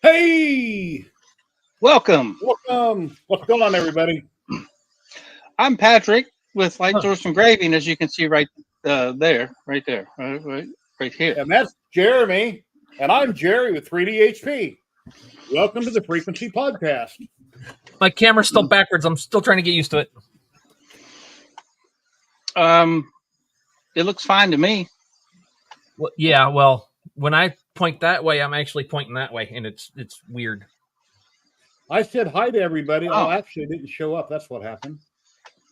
Hey, Welcome. what's going on, everybody? I'm Patrick with Lightburn Engraving, as you can see right there, right here. And that's Jeremy, and I'm Jerry with 3DHP. Welcome to the Frequency Podcast. My camera's still backwards. I'm still trying to get used to it. It looks fine to me. Well, yeah, well, when I point that way, I'm actually pointing that way, and it's weird. I said hi to everybody. Oh, actually, it didn't show up. That's what happened.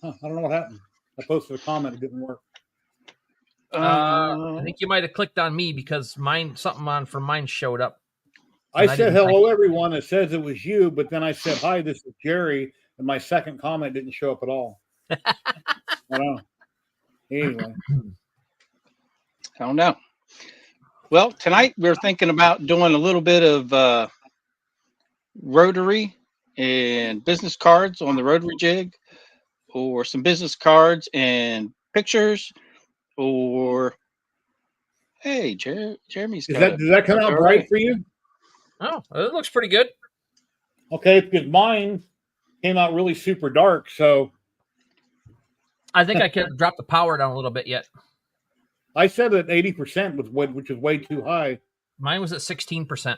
I don't know what happened. I posted a comment. It didn't work. I think you might have clicked on me because something from mine showed up. I said hello, everyone. It says it was you, but then I said hi, this is Jerry, and my second comment didn't show up at all. I don't know. Anyway. I don't know. Well, tonight we're thinking about doing a little bit of Rotary and business cards on the Rotary jig, or some business cards and pictures, or hey, Jeremy's got does that come out bright for you? Oh, it looks pretty good. Okay, because mine came out really super dark, so I think I can drop the power down a little bit yet. I said that 80% was which is way too high. Mine was at 16%.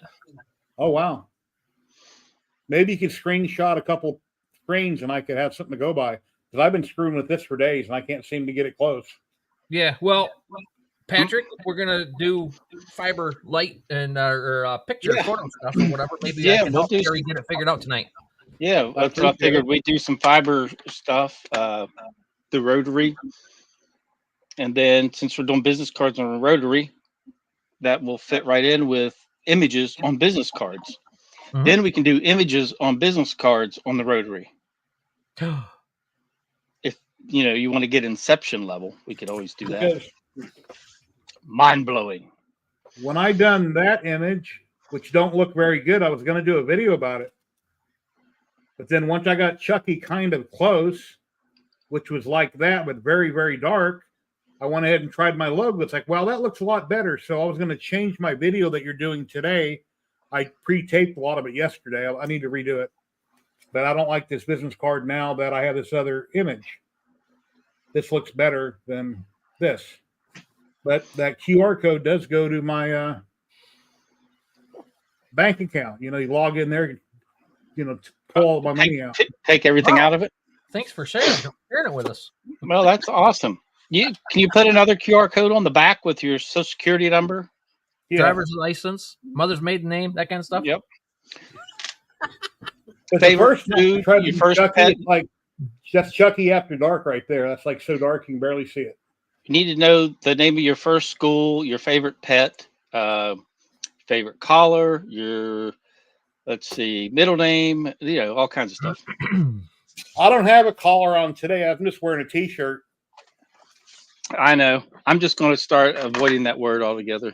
Oh wow. Maybe you could screenshot a couple screens and I could have something to go by. Because I've been screwing with this for days and I can't seem to get it close. Yeah, well, Patrick, we're gonna do fiber light and picture photo stuff or whatever. Maybe I can help Gary get it figured out tonight. Yeah, that's what I figured. We'd do some fiber stuff, the Rotary. And then since we're doing business cards on a Rotary, that will fit right in with images on business cards. Mm-hmm. Then we can do images on business cards on the Rotary. If you want to get Inception level, we could always do that. Mind-blowing. When I done that image, which don't look very good, I was going to do a video about it. But then once I got Chucky kind of close, which was like that, but very, very dark, I went ahead and tried my logo. It's like, wow, that looks a lot better. So I was going to change my video that you're doing today. I pre-taped a lot of it yesterday. I need to redo it. But I don't like this business card now that I have this other image. This looks better than this. But that QR code does go to my bank account. You log in there, pull all my money out. Take everything out of it? Thanks for sharing it with us. Well, that's awesome. Can you put another QR code on the back with your Social Security number? Yeah. Driver's license, mother's maiden name, that kind of stuff? Yep. Favorite food, your first Chucky, pet? Like, that's Chucky After Dark right there. That's like so dark you can barely see it. You need to know the name of your first school, your favorite pet, favorite collar, your, middle name, all kinds of stuff. I don't have a collar on today. I'm just wearing a t-shirt. I know. I'm just going to start avoiding that word altogether.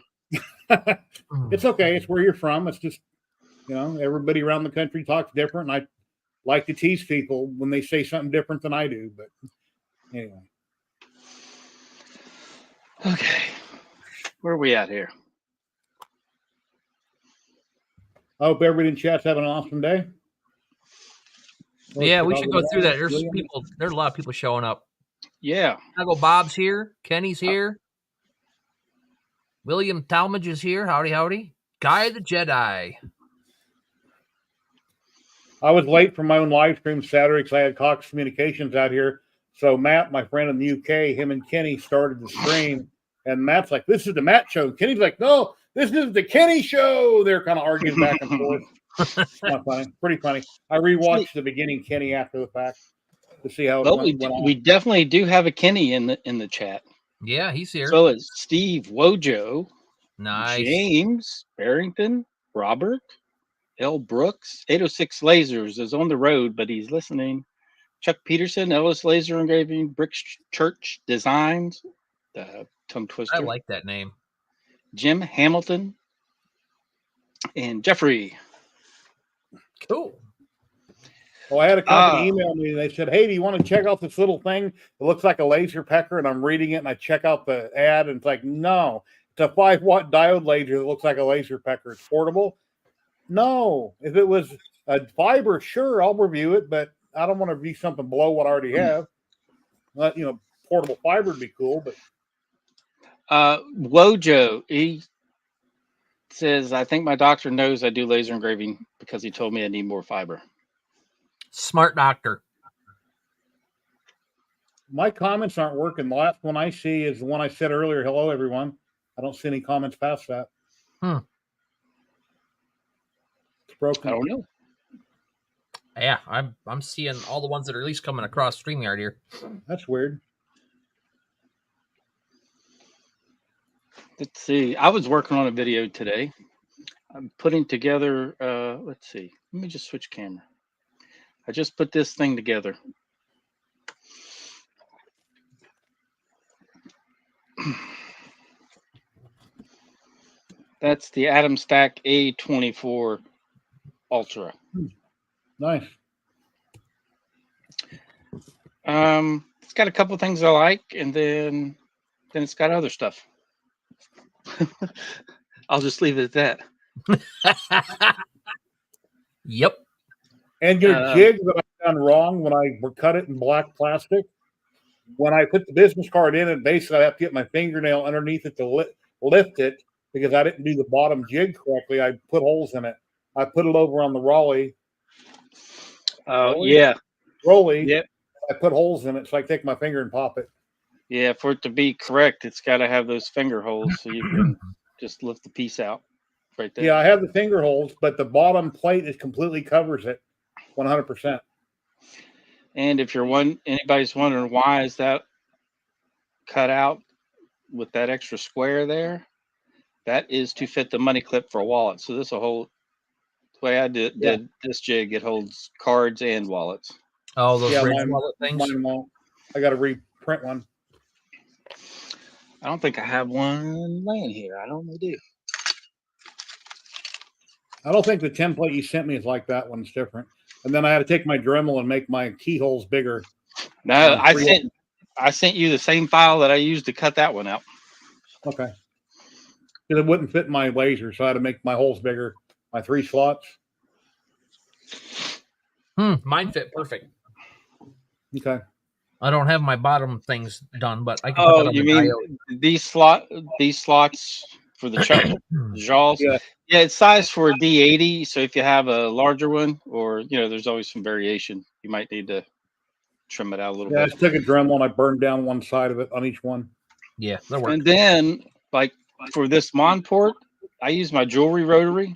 It's okay. It's where you're from. It's just, everybody around the country talks different. And I like to tease people when they say something different than I do. But anyway. Okay. Where are we at here? I hope everybody in chat's having an awesome day. Yeah, we should go through that. There's a lot of people showing up. Yeah. Chicago Bob's here. Kenny's here. William Talmadge is here. Howdy, howdy. Guy the Jedi. I was late for my own live stream Saturday because I had Cox Communications out here. So Matt, my friend in the UK, him and Kenny started the stream. And Matt's like, this is the Matt show. Kenny's like, no, this is the Kenny show. They're kind of arguing back and forth. Not funny. Pretty funny. I rewatched the beginning Kenny after the fact to see how it went on. We definitely do have a Kenny in the chat. Yeah, he's here. So is Steve Wojo. Nice. James Barrington, Robert L. Brooks, 806 Lasers is on the road, but he's listening. Chuck Peterson, Ellis Laser Engraving, Brick Church Designs, tongue twister. I like that name. Jim Hamilton and Jeffrey. Cool. Well, I had a company email me. They said, hey, do you want to check out this little thing? It looks like a laser pecker. And I'm reading it and I check out the ad and it's like, no, it's a 5-watt diode laser that looks like a laser pecker. It's portable. No, if it was a fiber, sure, I'll review it, but I don't want to review something below what I already have. Portable fiber would be cool, but Wojo, he says, I think my doctor knows I do laser engraving because he told me I need more fiber. Smart doctor. My comments aren't working. The last one I see is the one I said earlier. Hello, everyone. I don't see any comments past that. It's broken. I don't know. Yeah, I'm seeing all the ones that are at least coming across StreamYard here. That's weird. Let's see. I was working on a video today. I'm putting together, let's see. Let me just switch camera. I just put this thing together. That's the Atom Stack A24 Ultra. Nice. It's got a couple of things I like, and then it's got other stuff. I'll just leave it at that. Yep. And your jig that I've done wrong when I cut it in black plastic, when I put the business card in it, basically I have to get my fingernail underneath it to lift it because I didn't do the bottom jig correctly. I put holes in it. I put it over on the Raleigh. Yeah. Rolly. Yep. I put holes in it so I take my finger and pop it. Yeah, for it to be correct, it's got to have those finger holes so you can just lift the piece out right there. Yeah, I have the finger holes, but the bottom plate is completely covers it 100%. And if anybody's wondering why is that cut out with that extra square there, that is to fit the money clip for a wallet. So this will hold, the way I did this jig, it holds cards and wallets. Oh, those bridge wallet things? Mine won't. I got to reprint one. I don't think I have one laying here. I normally do. I don't think the template you sent me is like that one. It's different. And then I had to take my Dremel and make my keyholes bigger. No, I sent you the same file that I used to cut that one out. Okay. Because it wouldn't fit my laser, so I had to make my holes bigger. My 3 slots. Mine fit perfect. Okay. I don't have my bottom things done, but I can. Oh, you mean these slots for the jaws? Yeah. Yeah, it's sized for a D80. So if you have a larger one, or there's always some variation, you might need to trim it out a little bit. Yeah, I just took a Dremel and I burned down one side of it on each one. Yeah, that works. And then, like for this Monport, I use my jewelry rotary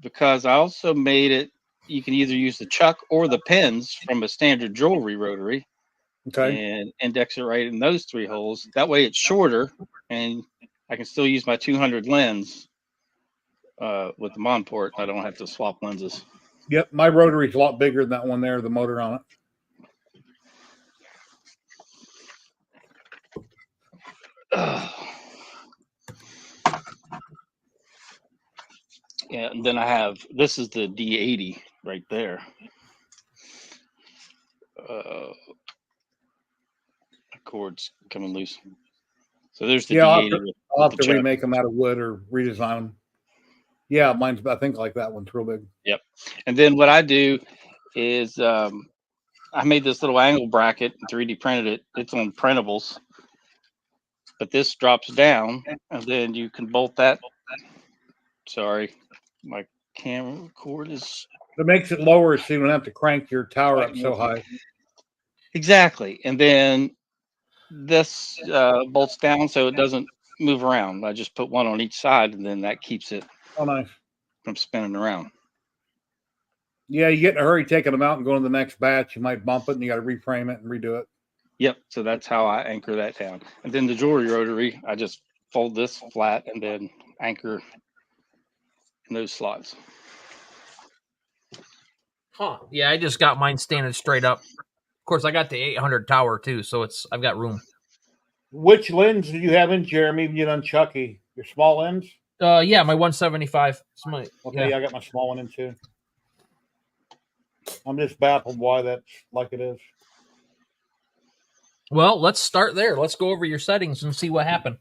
because I also made it. You can either use the chuck or the pins from a standard jewelry rotary. Okay. And index it right in those 3 holes. That way it's shorter, and I can still use my 200 lens with the Monport. I don't have to swap lenses. Yep, my rotary's a lot bigger than that one there, the motor on it. Yeah, and then I have, this is the D80 right there. The cord's coming loose. So there's the D80. I'll have to remake them out of wood or redesign them. Yeah, mine's, I think, like that one's real big. Yep. And then what I do is I made this little angle bracket and 3D printed it. It's on printables. But this drops down, and then you can bolt that. Sorry, my camera cord is. It makes it lower so you don't have to crank your tower up so high. Exactly. And then this bolts down so it doesn't move around. I just put one on each side, and then that keeps it from spinning around. Yeah, you get in a hurry taking them out and going to the next batch. You might bump it, and you got to reframe it and redo it. Yep. So that's how I anchor that down. And then the jewelry rotary, I just fold this flat and then anchor in those slots. Huh. Yeah, I just got mine standing straight up. Of course, I got the 800 tower too, so I've got room. Which lens do you have in, Jeremy? You done Chucky? Your small lens? Yeah, my 175. Okay, yeah, I got my small one in too. I'm just baffled why that's like it is. Well, let's start there. Let's go over your settings and see what happened.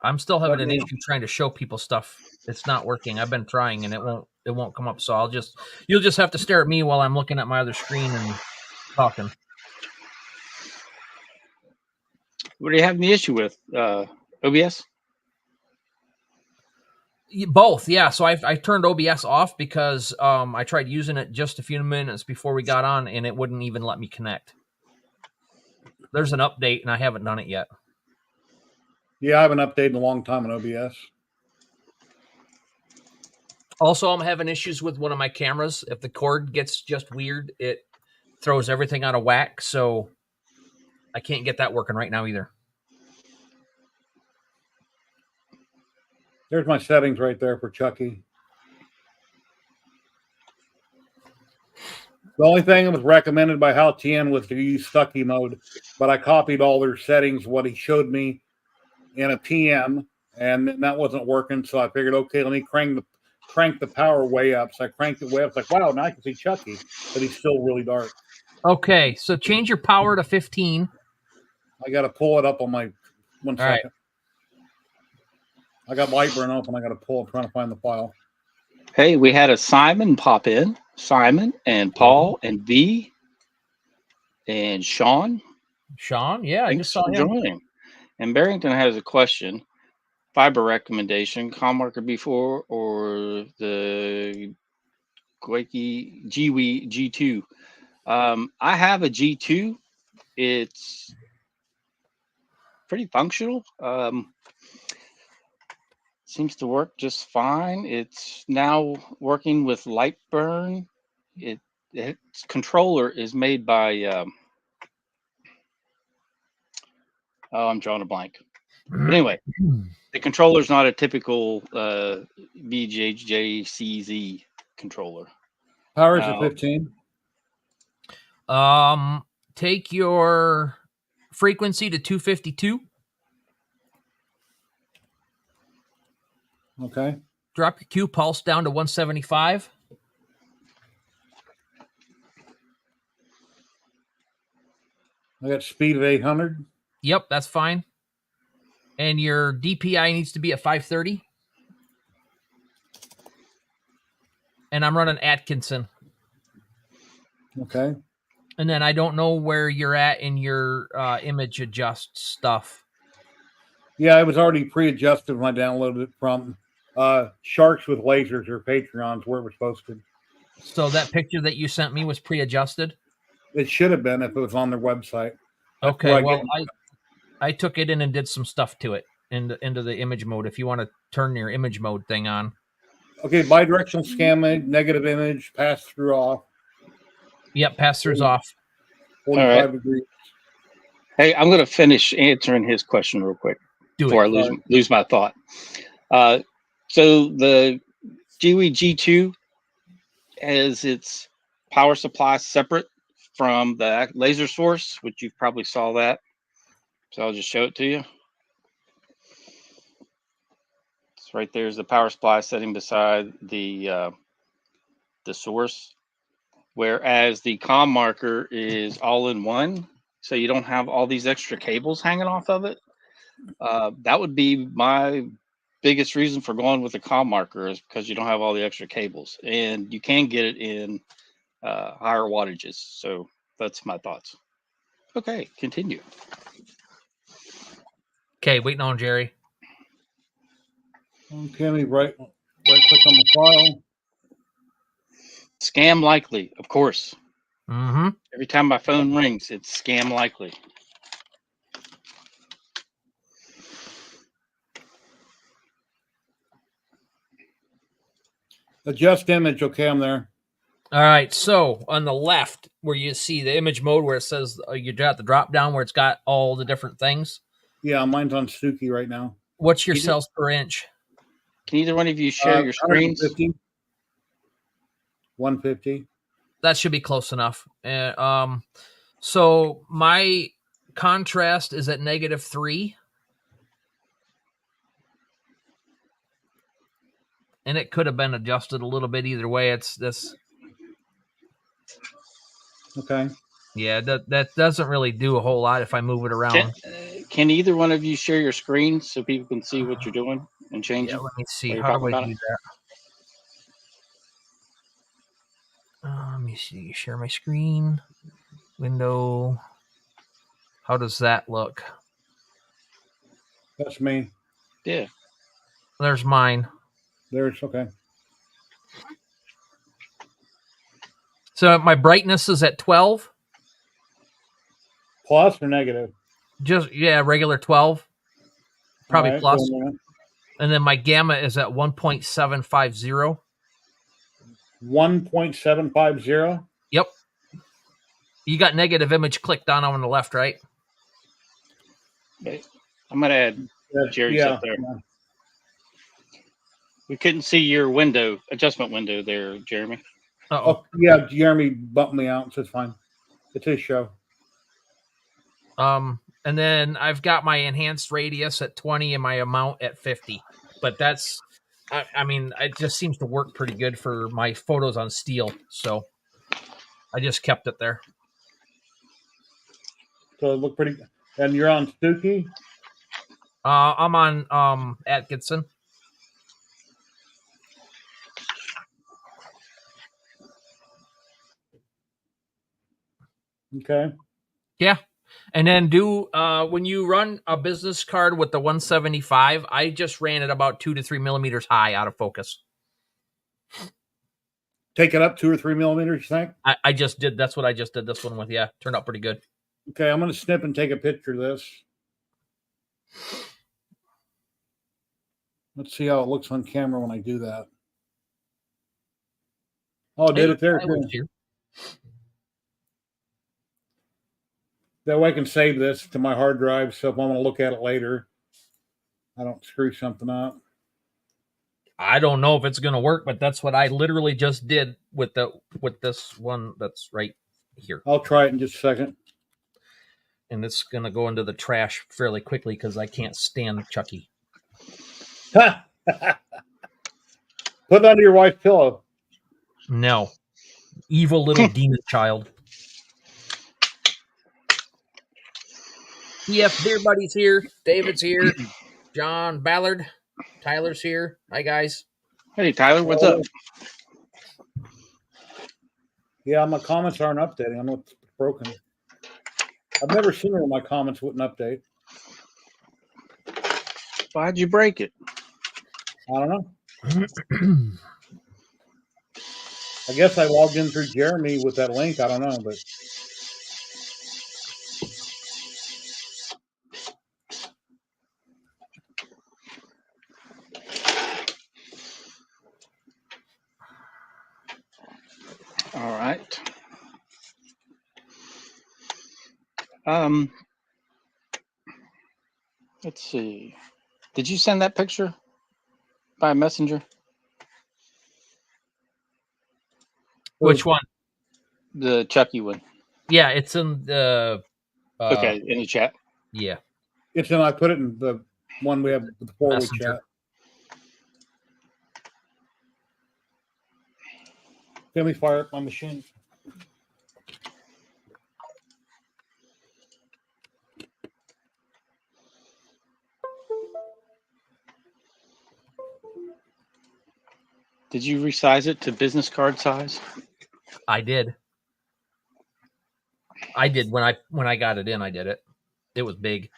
I'm still having an issue trying to show people stuff. It's not working. I've been trying and it won't come up. So you'll just have to stare at me while I'm looking at my other screen and talking. What are you having the issue with? OBS? Both, yeah. So I turned OBS off because I tried using it just a few minutes before we got on, and it wouldn't even let me connect. There's an update, and I haven't done it yet. Yeah, I haven't updated in a long time on OBS. Also, I'm having issues with one of my cameras. If the cord gets just weird, it throws everything out of whack. So I can't get that working right now either. There's my settings right there for Chucky. The only thing that was recommended by Hal Tien was to use Stucky mode, but I copied all their settings, what he showed me in a PM, and that wasn't working. So I figured, okay, let me crank the power way up. So I cranked it way up. It's like, wow, now I can see Chucky, but he's still really dark. Okay, so change your power to 15. I got to pull it up on my one second. Right. I got Lightburn open. I got to pull it, trying to find the file. Hey, we had a Simon pop in. Simon and Paul and V and Sean. Sean, yeah, I just saw him joining. And Barrington has a question. Fiber recommendation, com marker B4 or the Guiki G2. I have a G2. It's pretty functional. Seems to work just fine. It's now working with Lightburn. Its controller is made by I'm drawing a blank. But anyway, the controller is not a typical BJJCZ controller. Power's at 15. Take your frequency to 252. Okay. Drop your Q pulse down to 175. I got speed of 800. Yep, that's fine. And your DPI needs to be at 530. And I'm running Atkinson. Okay. And then I don't know where you're at in your image adjust stuff. Yeah, it was already pre-adjusted when I downloaded it from Sharks with Lasers or Patreons, where it was posted. So that picture that you sent me was pre-adjusted? It should have been if it was on their website. That's okay, well, I took it in and did some stuff to it into the image mode. If you want to turn your image mode thing on. Okay, bidirectional scan mode, negative image, pass through off. Yep, pass through's off. 45 degrees. Hey, I'm going to finish answering his question real quick before I lose my thought. So the GWE G2 has its power supply separate from the laser source, which you probably saw that. So I'll just show it to you. It's right there's the power supply sitting beside the source, whereas the COM marker is all in one, so you don't have all these extra cables hanging off of it. That would be my biggest reason for going with the COM marker, is because you don't have all the extra cables, and you can get it in higher wattages. So that's my thoughts. Okay, continue. Okay, waiting on Jerry. Okay, let me right click on the file. Scam likely, of course. Mm-hmm. Every time my phone rings, it's scam likely. Adjust image. Okay, I'm there. All right, so on the left where you see the image mode where it says you got the drop down where it's got all the different things. Yeah, mine's on Suki right now. What's your cells per inch? Can either one of you share your screens? 150. That should be close enough. So my contrast is at -3. And it could have been adjusted a little bit either way. It's this. Okay. Yeah, that doesn't really do a whole lot if I move it around. Can either one of you share your screen so people can see what you're doing and changing? Yeah, let me see. while you're How do talking I about do it? that? Let me see. Share my screen. Window. How does that look? That's me. Yeah. There's mine. There's okay. So my brightness is at 12. Plus or negative? Just regular 12. Probably All right, plus. wait a minute. And then my gamma is at 1.750. 1.750. Yep. You got negative image clicked on the left, right? Okay. I'm gonna add Jerry's up there. Yeah. We couldn't see your adjustment window there, Jeremy. Uh-oh. Oh, yeah, Jeremy bumped me out, so it's fine. It's his show. And then I've got my enhanced radius at 20 and my amount at 50. But that's, I mean, it just seems to work pretty good for my photos on steel. So I just kept it there. So it looked pretty good. And you're on Stuki? I'm on Atkinson. Okay. Yeah. And then when you run a business card with the 175, I just ran it about 2 to 3 millimeters high out of focus. Take it up 2 or 3 millimeters, you think? I just did. That's what I just did this one with. Yeah. Turned out pretty good. Okay, I'm going to snip and take a picture of this. Let's see how it looks on camera when I do that. Oh, did it there too. That way I can save this to my hard drive, so if I want to look at it later, I don't screw something up. I don't know if it's going to work, but that's what I literally just did with this one that's right here. I'll try it in just a second. And it's going to go into the trash fairly quickly because I can't stand Chucky. Put it under your wife's pillow. No. Evil little demon child. EF Beer Buddy's here. David's here. John Ballard. Tyler's here. Hi, guys. Hey, Tyler, what's up? Yeah, my comments aren't updating. I'm not broken. I've never seen where my comments wouldn't update. Why'd you break it? I don't know. I guess I logged in through Jeremy with that link. I don't know, but All right. Let's see. Did you send that picture by messenger? Which one? The Chucky one. Yeah, it's in the... okay, in the chat. Yeah. it's in. I put it in the one we have before we chat. Let me fire up my machine. Did you resize it to business card size? I did. I did when I got it in. I did it. It was big.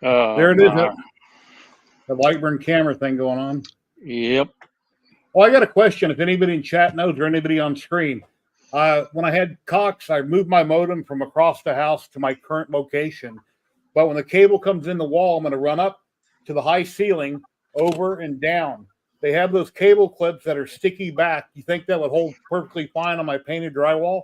There it is. The Lightburn camera thing going on. Yep. Oh, I got a question. If anybody in chat knows or anybody on screen, when I had Cox, I moved my modem from across the house to my current location. But when the cable comes in the wall, I'm going to run up to the high ceiling, over and down. They have those cable clips that are sticky back. You think that would hold perfectly fine on my painted drywall?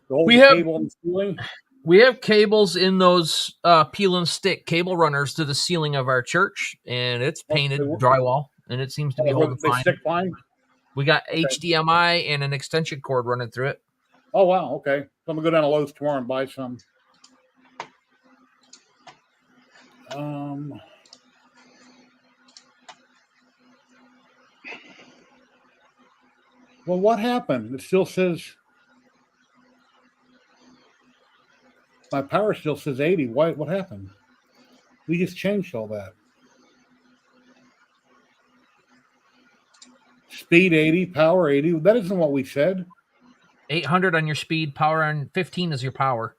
We have cable on the ceiling. We have cables in those peel and stick cable runners to the ceiling of our church, and it's painted drywall, and it seems to be holding fine. Stick fine. We got HDMI and an extension cord running through it. Oh wow, okay. So I'm gonna go down to Lowe's tomorrow and buy some. Well, what happened? It still says my power still says 80. Why? What happened? We just changed all that. Speed 80, power 80. That isn't what we said. 800 on your speed, power on 15 is your power.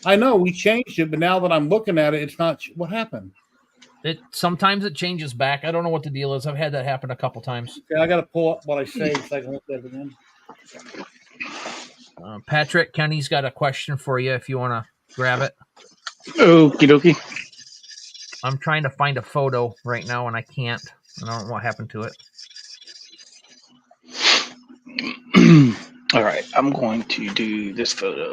I know we changed it, but now that I'm looking at it, it's not. What happened? Sometimes it changes back. I don't know what the deal is. I've had that happen a couple times. Okay, I got to pull up what I saved so I can look at it again. Patrick, Kenny's got a question for you if you want to grab it. Okie dokie. I'm trying to find a photo right now and I can't. I don't know what happened to it. All right, I'm going to do this photo.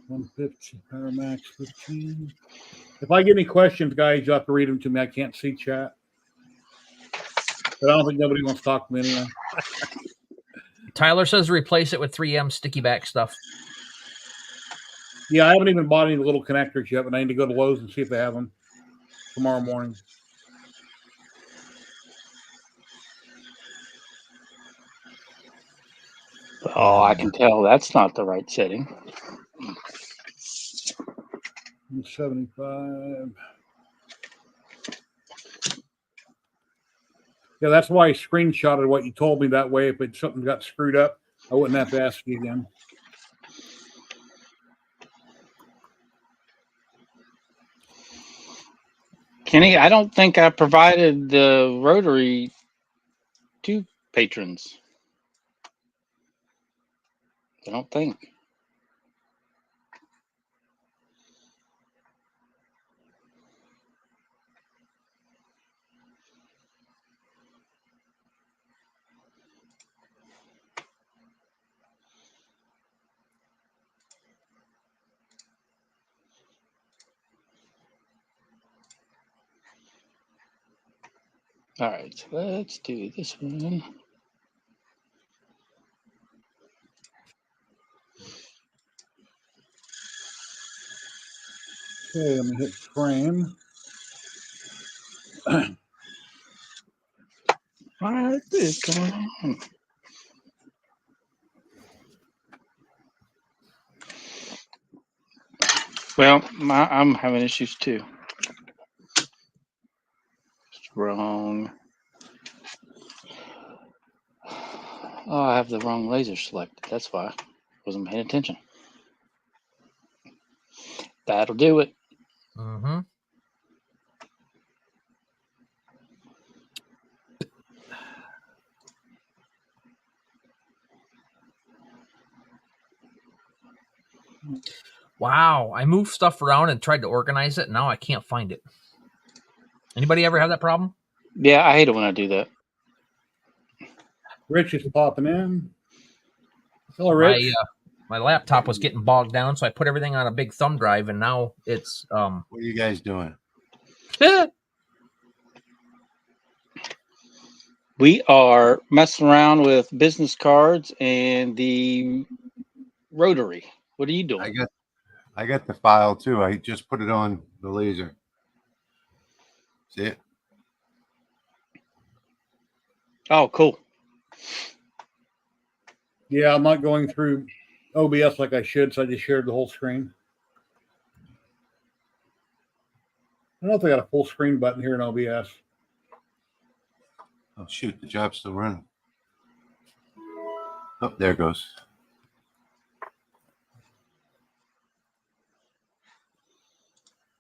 150 power max 15. If I get any questions, guys, you have to read them to me. I can't see chat, but I don't think nobody wants to talk to me anyway. Tyler says replace it with 3M sticky back stuff. Yeah, I haven't even bought any of the little connectors yet, but I need to go to Lowe's and see if they have them tomorrow morning. Oh, I can tell that's not the right setting. 75. Yeah, that's why I screenshotted what you told me. That way, if something got screwed up, I wouldn't have to ask you again. Kenny, I don't think I provided the Rotary to patrons. I don't think. All right, so let's do this one. Okay, let me hit frame. What is going on? Well, I'm having issues too. It's wrong. Oh, I have the wrong laser selected. That's why I wasn't paying attention. That'll do it. Mm-hmm. Wow, I moved stuff around and tried to organize it, and now I can't find it. Anybody ever have that problem? Yeah, I hate it when I do that. Rich is popping in. Hello, Rich. My laptop was getting bogged down, so I put everything on a big thumb drive, and now it's What are you guys doing? We are messing around with business cards and the Rotary. What are you doing? I got the file too. I just put it on the laser. See it? Oh, cool. Yeah, I'm not going through OBS like I should, so I just shared the whole screen. I don't know if they got a full screen button here in OBS. Oh shoot, the job's still running. Oh, there it goes.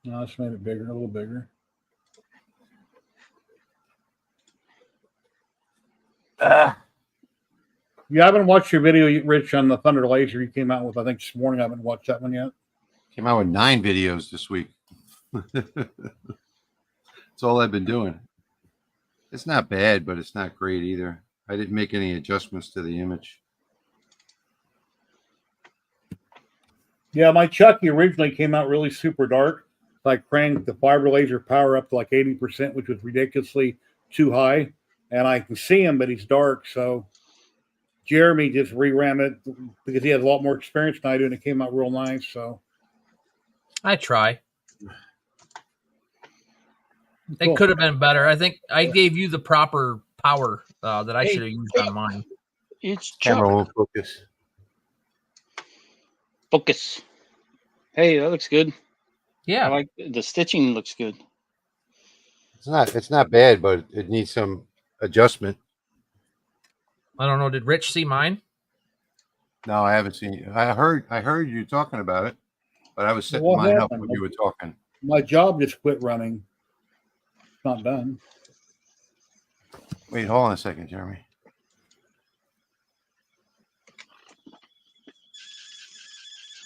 No, I just made it bigger, a little bigger. Yeah, I haven't watched your video, Rich, on the Thunder Laser you came out with, I think, this morning. I haven't watched that one yet. Came out with 9 videos this week. That's all I've been doing. It's not bad, but it's not great either. I didn't make any adjustments to the image. Yeah, my Chucky originally came out really super dark. So I cranked the fiber laser power up to like 80%, which was ridiculously too high. And I can see him, but he's dark. So Jeremy just reran it because he has a lot more experience than I do, and it came out real nice. So I try. It Cool. could have been better. I think I gave you the proper power that I Hey, should have used hey. on mine. It's Camera Chuck. won't focus. Focus. Hey, that looks good. I Yeah. like the stitching. Looks good. It's not bad, but it needs some adjustment. I don't know. Did Rich see mine? No, I haven't seen you. I heard you talking about it, but I was setting What mine up happened? when you were talking. My job just quit running. It's not done. Wait, hold on a second, Jeremy.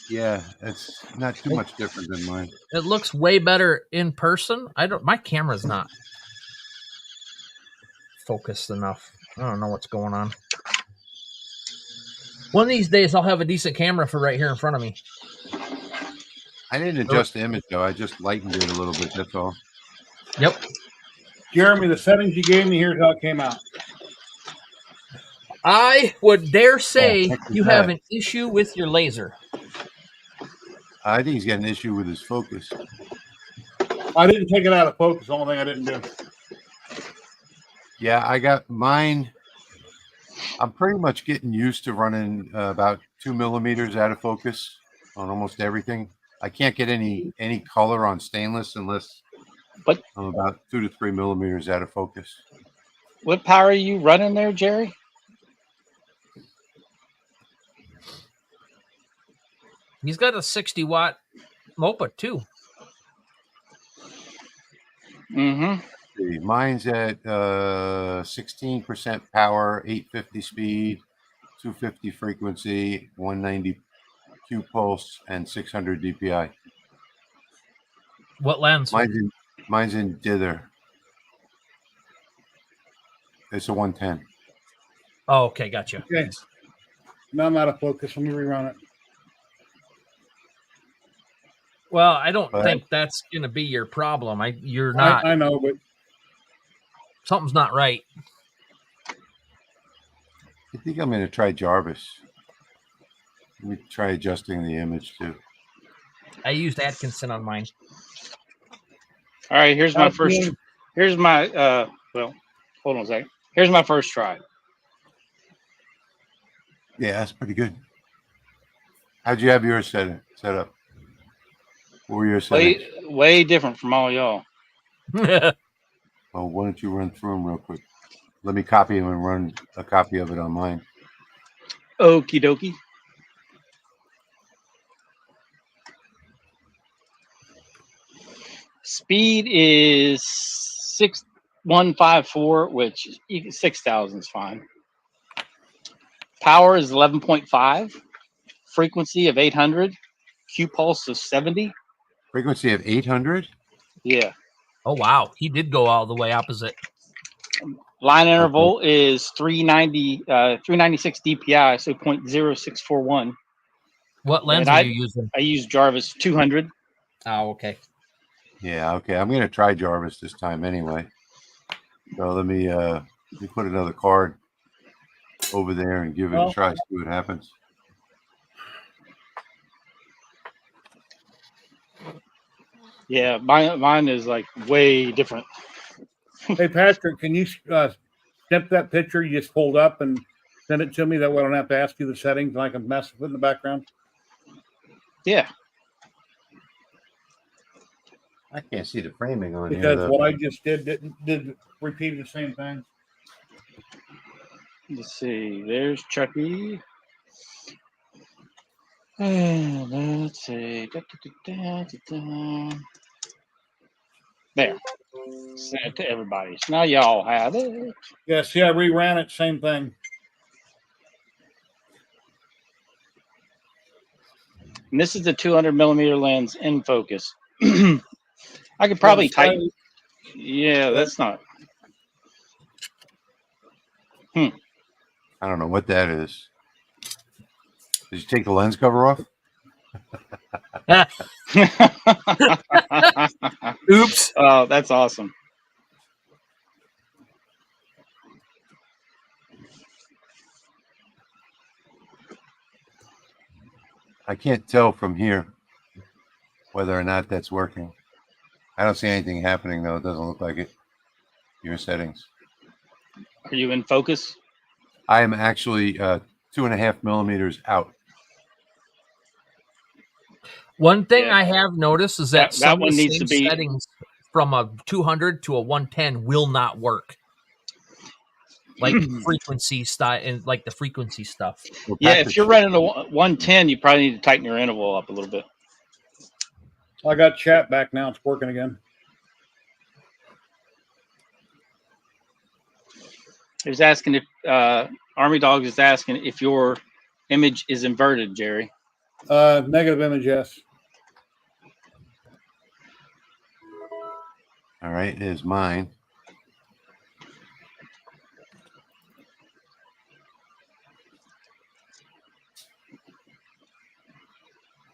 Yeah, it's not too much different than mine. It looks way better in person. My camera's not focused enough. I don't know what's going on. One of these days I'll have a decent camera for right here in front of me. I didn't adjust the image though. I just lightened it a little bit. That's all. Yep. Jeremy, the settings you gave me, here's how it came out. I would dare say heck is you have that? an issue with your laser. I think he's got an issue with his focus. I didn't take it out of focus. The only thing I didn't do. Yeah, I got mine. I'm pretty much getting used to running about 2 millimeters out of focus on almost everything. I can't get any color on stainless unless I'm about 2 to 3 millimeters out of focus. What power are you running there, Jerry? He's got a 60-watt Mopa too. Mm-hmm. Mine's at 16% power, 850 speed, 250 frequency, 190 Q pulse, and 600 DPI. What lens? Mine's in dither. It's a 110. Oh, okay, gotcha. Okay. Now I'm out of focus. Let me rerun it. Well, I don't think that's going to be your problem. You're not. I know, but something's not right. I think I'm going to try Jarvis. Let me try adjusting the image too. I used Atkinson on mine. All right, here's my first. Here's my well, hold on a second. Here's my first try. Yeah, that's pretty good. How'd you have yours set up? What were your settings? Way different from all y'all. Oh, why don't you run through them real quick? Let me copy them and run a copy of it on mine. Okie dokie. Speed is 6154, which 6,000 is fine. Power is 11.5. Frequency of 800. Q pulse of 70. Frequency of 800? Yeah. Oh, wow. He did go all the way opposite. Line interval is 396 DPI, so 0.0641. What lens are you using? I use Jarvis 200. Oh, okay. Yeah, okay. I'm going to try Jarvis this time anyway. So let me put another card over there and give it a try, see what happens. Yeah, mine is like way different. Hey, Patrick, can you snip that picture you just pulled up and send it to me? That way I don't have to ask you the settings and I can mess with it in the background. Yeah. I can't see the framing on because here. Because what I just did repeat the same thing. Let's see. There's Chucky. And let's see. There. Send it to everybody. So now y'all have it. Yeah, see, I reran it. Same thing. And this is the 200 millimeter lens in focus. I could probably tighten. Yeah, that's not. I don't know what that is. Did you take the lens cover off? Oops. Oh, that's awesome. I can't tell from here whether or not that's working. I don't see anything happening though. It doesn't look like it. Your settings. Are you in focus? I am actually 2.5 millimeters out. One thing Yeah. I have noticed is that That some of one the needs same to be- settings from a 200 to a 110 will not work. Like frequency style and like the frequency stuff. Well, Yeah, Patrick, if you're running a 110, you probably need to tighten your interval up a little bit. I got chat back now. It's working again. He was asking if Army Dog is asking if your image is inverted, Jerry. Negative image, yes. all right, it is mine.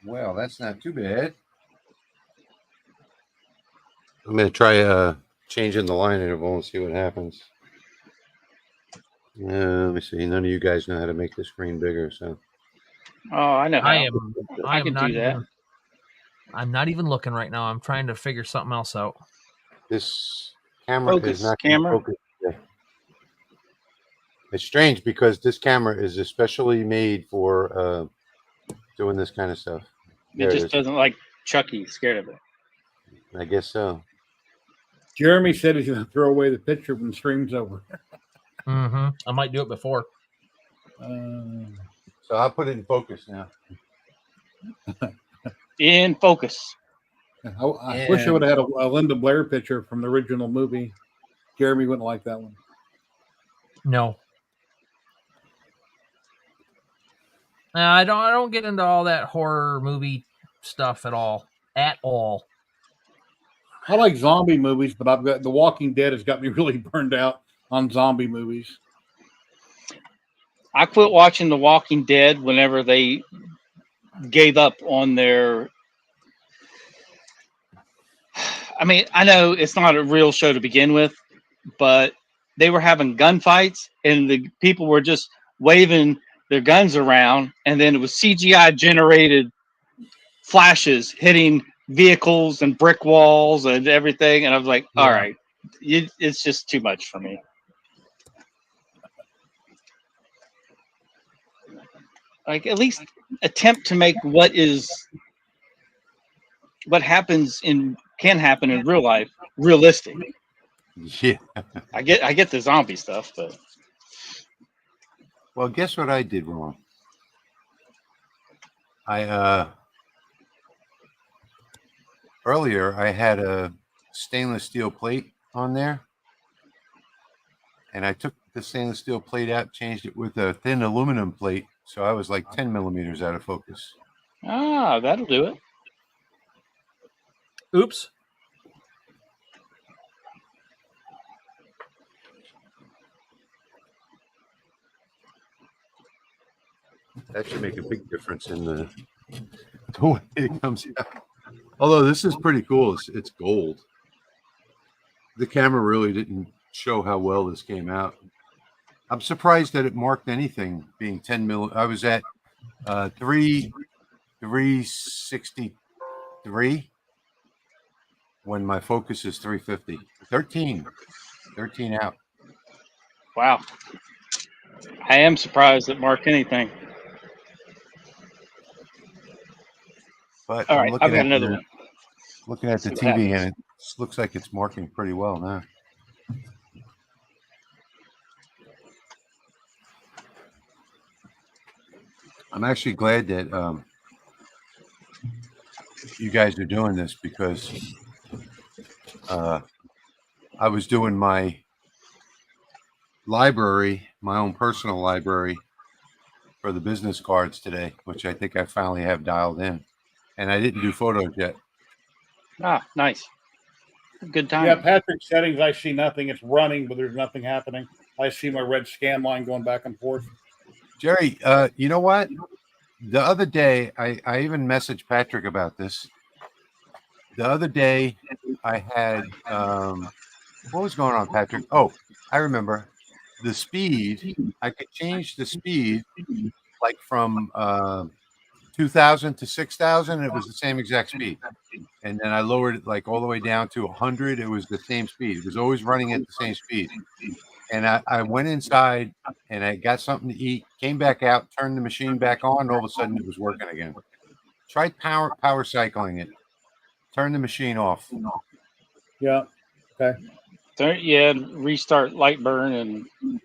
Well, that's not too bad. I'm going to try changing the line interval and see what happens. Let me see. None of you guys know how to make the screen bigger, so. Oh, I know how. I am can not do that. even, I'm not even looking right now. I'm trying to figure something else out. This camera Focus, is not camera. focused today. It's strange because this camera is especially made for doing this kind of stuff. It just doesn't like Chucky. Scared of it. I guess so. Jeremy said he's going to throw away the picture when the stream's over. I might do it before. So I'll put it in focus now. In focus. I wish I would have had a Linda Blair picture from the original movie. Jeremy wouldn't like that one. No. I don't get into all that horror movie stuff at all. At all. I like zombie movies, but I've got The Walking Dead has got me really burned out on zombie movies. I quit watching The Walking Dead whenever they gave up on their. I mean, I know it's not a real show to begin with, but they were having gunfights and the people were just waving their guns around, and then it was CGI generated flashes hitting vehicles and brick walls and everything. And I was like, all right, it's just too much for me. Like, at least attempt to make what can happen in real life realistic. Yeah. I get the zombie stuff, but well, guess what I did wrong? I earlier I had a stainless steel plate on there, and I took the stainless steel plate out, changed it with a thin aluminum plate, so I was like 10 millimeters out of focus. That'll do it. Oops. That should make a big difference in the way it comes out. Although this is pretty cool. It's gold. The camera really didn't show how well this came out. I'm surprised that it marked anything being 10 mil. I was at 363 when my focus is 350. 13 out. Wow. I am surprised it marked anything. But all I'm right, looking I've got at another one. Looking at the TV, and it looks like it's marking pretty well now. I'm actually glad that you guys are doing this, because I was doing my library, my own personal library for the business cards today, which I think I finally have dialed in, and I didn't do photos yet. Nice. Good time. Yeah, Patrick's settings, I see nothing. It's running, but there's nothing happening. I see my red scan line going back and forth. Jerry, you know what? The other day, I even messaged Patrick about this. The other day, I had, what was going on, Patrick? Oh, I remember. The speed, I could change the speed like from 2,000 to 6,000. It was the same exact speed. and then I lowered it like all the way down to 100. It was the same speed. It was always running at the same speed. And I went inside and I got something to eat, came back out, turned the machine back on, and all of a sudden it was working again. Tried power cycling it. Turn the machine off. Yeah. Okay. Yeah, restart Lightburn and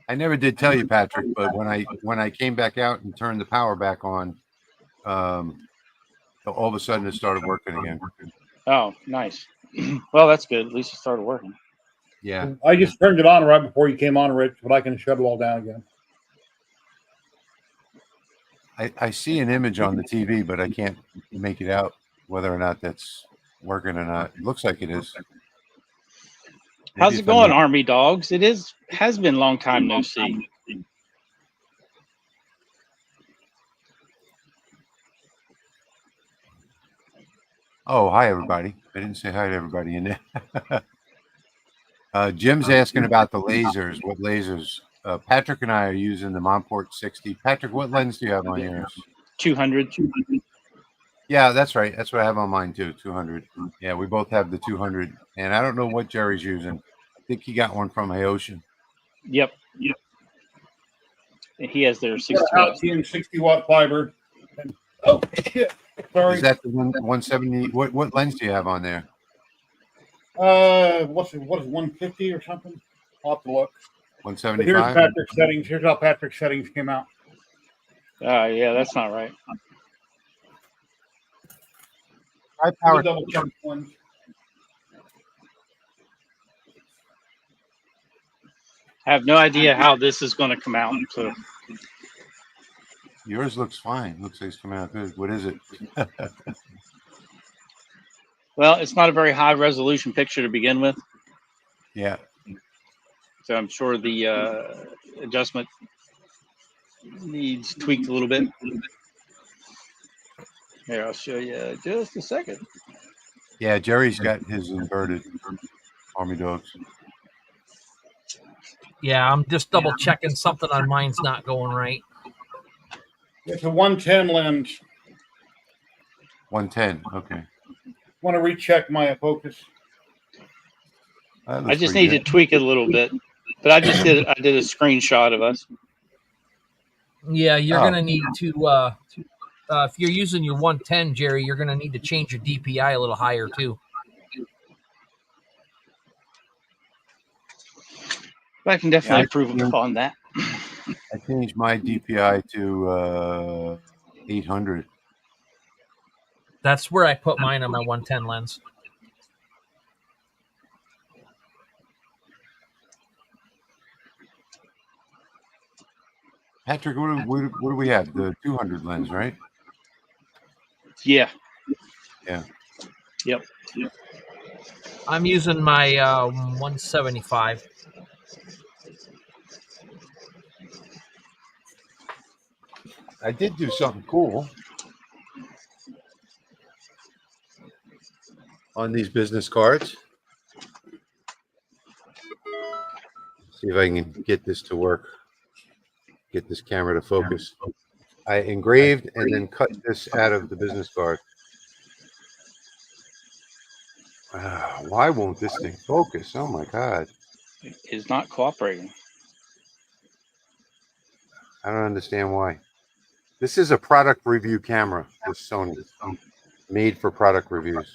I never did tell you, Patrick, but when I came back out and turned the power back on, all of a sudden it started working again. oh, nice. Well, that's good. At least it started working. Yeah. I just turned it on right before you came on, Rich, but I can shut it all down again. I see an image on the TV, but I can't make it out whether or not that's working or not. It looks like it is. How's Maybe it if I'm going, not- Army Dogs? Has been a long time no see. Oh, hi, everybody. I didn't say hi to everybody in there. Jim's asking about the lasers. What lasers? Patrick and I are using the Monport 60. Patrick, what lens do you have on yours? 200. Yeah, that's right. That's what I have on mine too, 200. Yeah, we both have the 200. And I don't know what Jerry's using. I think he got one from Haoshin. Yep. He has their 60 Out 60-watt fiber. And, oh shit! Sorry. Is that the 170? What lens do you have on there? What is 150 or something? I'll have to look. But here's 175? Patrick's settings. Here's how Patrick's settings came out. Yeah, that's not right. High Let power. me double check one. I have no idea how this is going to come out. So Yours looks fine. Looks like it's coming out good. What is it? well, it's not a very high resolution picture to begin with. Yeah. So I'm sure the adjustment needs tweaked a little bit. Here, I'll show you just a second. Yeah, Jerry's got his inverted Army Dogs. Yeah, I'm just double checking something on mine's not going right. It's a 110 lens. 110. Okay. Want to recheck my focus? That I looks just pretty need to tweak it a little bit, but I did a screenshot of us. Yeah, you're Oh. gonna need to if you're using your 110, Jerry, you're gonna need to change your DPI a little higher too. But I can definitely Yeah, improve upon that. I changed my DPI to 800. That's where I put mine on my 110 lens. Patrick, what do we have? The 200 lens, right? Yeah. Yeah. Yep. I'm using my 175. I did do something cool on these business cards. See if I can get this to work. Get this camera to focus. I engraved and then cut this out of the business card. Why won't this thing focus? Oh my God. It is not cooperating. I don't understand why. This is a product review camera, this Sony, made for product reviews.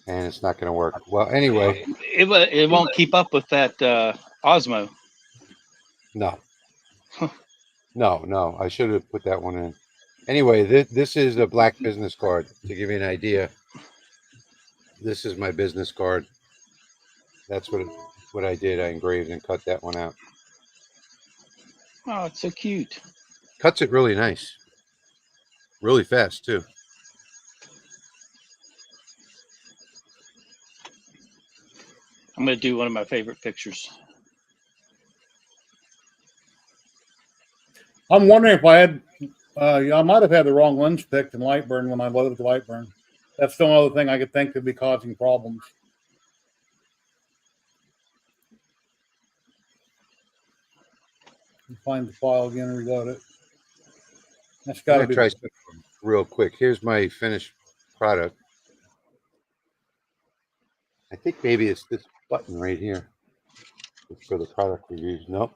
And it's not going to work. Well, anyway. It won't keep up with that Osmo. No. No. I should have put that one in. Anyway, this is a black business card. To give you an idea, this is my business card. That's what I did. I engraved and cut that one out. Oh, it's so cute. Cuts it really nice. Really fast, too. I'm going to do one of my favorite pictures. I'm wondering if I had, I might have had the wrong lens picked in Lightburn when I loaded the Lightburn. That's the only other thing I could think could be causing problems. Find the file again and reload it. That's got to be. Try something real quick. Here's my finished product. I think maybe it's this button right here. It's for the product reviews. Nope.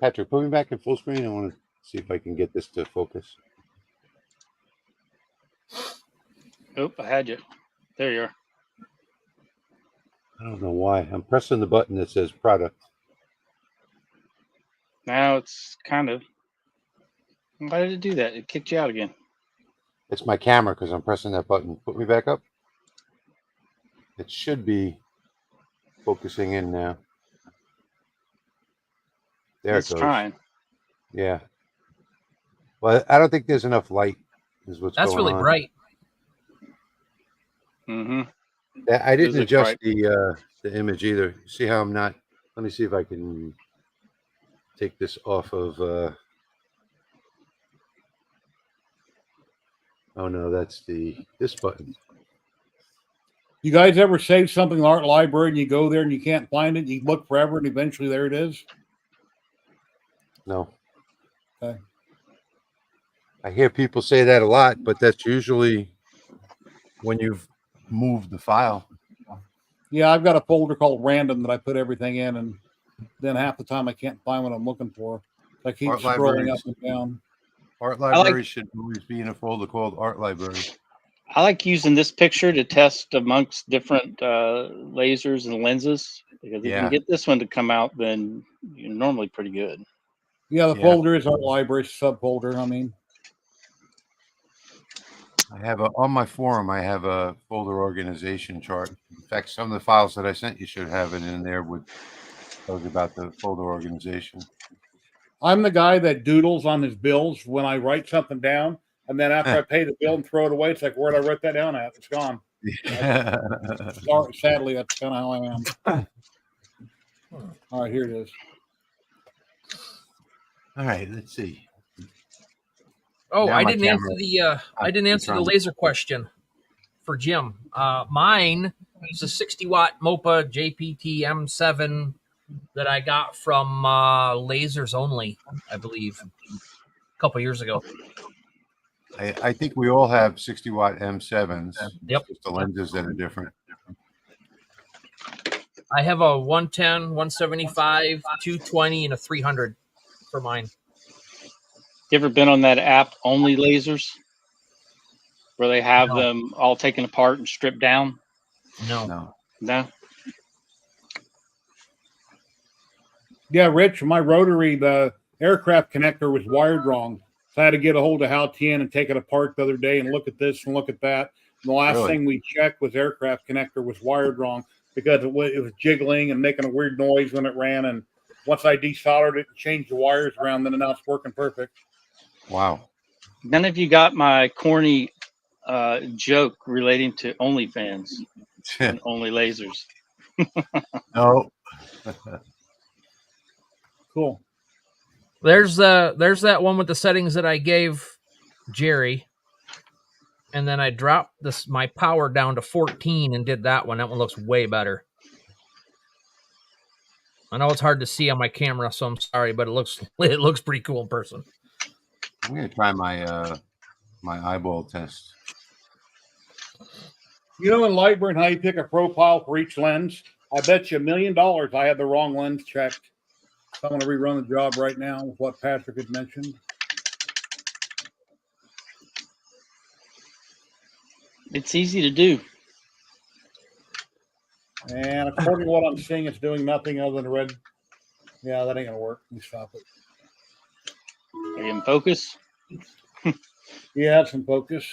Patrick, put me back in full screen. I want to see if I can get this to focus. Oh, I had you. There you are. I don't know why. I'm pressing the button that says product. Now it's kind of. Why did it do that? It kicked you out again. It's my camera because I'm pressing that button. Put me back up. It should be focusing in now. There It's it goes. trying. Yeah. Well, I don't think there's enough light. Is what's That's going really on. bright. Mm-hmm. I didn't look adjust bright. the image either. See how I'm not? Let me see if I can take this off of. Oh no, that's this button. You guys ever save something in Art Library and you go there and you can't find it? You look forever and eventually there it is. No. Okay. I hear people say that a lot, but that's usually when you've moved the file. Yeah, I've got a folder called random that I put everything in, and then half the time I can't find what I'm looking for. I keep Art scrolling libraries. up and down. Art library should always be in a folder called Art Library. I like using this picture to test amongst different lasers and lenses, because if you can get this one to come out, then you're normally pretty good. Yeah, the folder is Art Library subfolder. I mean, I have on my forum. I have a folder organization chart. In fact, some of the files that I sent you should have it in there with those about the folder organization. I'm the guy that doodles on his bills when I write something down, and then after I pay the bill and throw it away, it's like, where did I write that down at? It's gone. Sorry, sadly, that's kind of how I am. All right, here it is. All right, let's see. Oh, Now I my didn't camera- answer the laser question for Jim. Mine is a 60-watt MOPA JPT M7 that I got from Lasers Only, I believe, a couple years ago. I think we all have 60-watt M7s. Yep. It's just the lenses that are different. I have a 110, 175, 220, and a 300 for mine. You ever been on that app, Only Lasers, where they have No. them all taken apart and stripped down? No. Yeah, Rich, my rotary, the aircraft connector was wired wrong. So I had to get a hold of Hal Tien and take it apart the other day and look at this and look at that. And the last thing we checked was aircraft connector was wired wrong because it was jiggling and making a weird noise when it ran. And once I desoldered it and changed the wires around, then now it's working perfect. Wow. None of you got my corny joke relating to OnlyFans and Only Lasers. No. Cool. There's that one with the settings that I gave Jerry, and then I dropped my power down to 14 and did that one. That one looks way better. I know it's hard to see on my camera, so I'm sorry, but it looks pretty cool in person. I'm gonna try my my eyeball test. You know in Lightburn how you pick a profile for each lens? I bet you $1 million I had the wrong lens checked. So I'm going to rerun the job right now with what Patrick had mentioned. It's easy to do. And according to what I'm seeing, it's doing nothing other than red. Yeah, that ain't going to work. Let me stop it. Are you in focus? Yeah, it's in focus.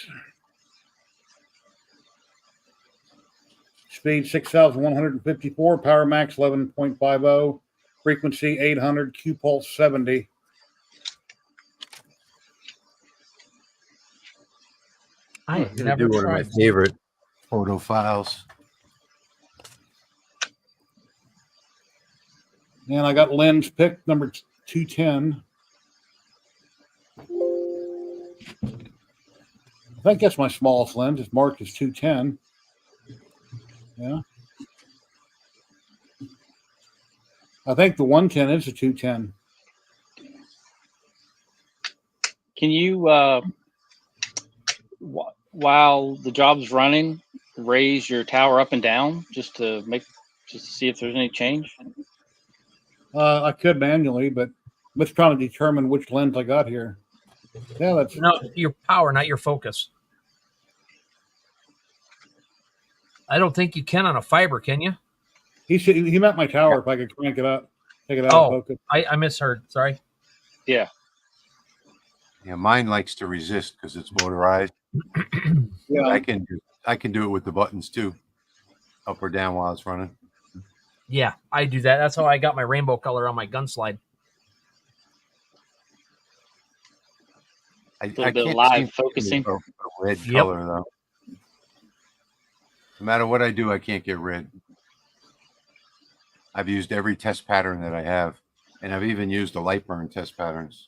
Speed 6,154, power max 11.50, frequency 800, Q pulse 70. I have I'm never do one of my tried. favorite photo files. And I got lens pick number 210. I think that's my smallest lens. It's marked as 210. Yeah. I think the 110 is a 210. Can you while the job's running, raise your tower up and down just to see if there's any change? I could manually, but let's try to determine which lens I got here. Yeah, that's No, your power, not your focus. I don't think you can on a fiber, can you? he met my tower. If I could crank it up, take it out of focus. I misheard. Sorry. Yeah. Yeah, mine likes to resist because it's motorized. Yeah, I can do it with the buttons too, up or down while it's running. Yeah, I do that. That's how I got my rainbow color on my gun slide. I little bit can't live seem to focusing. get a red color though. No matter what I do, I can't get red. I've used every test pattern that I have, and I've even used the Lightburn test patterns.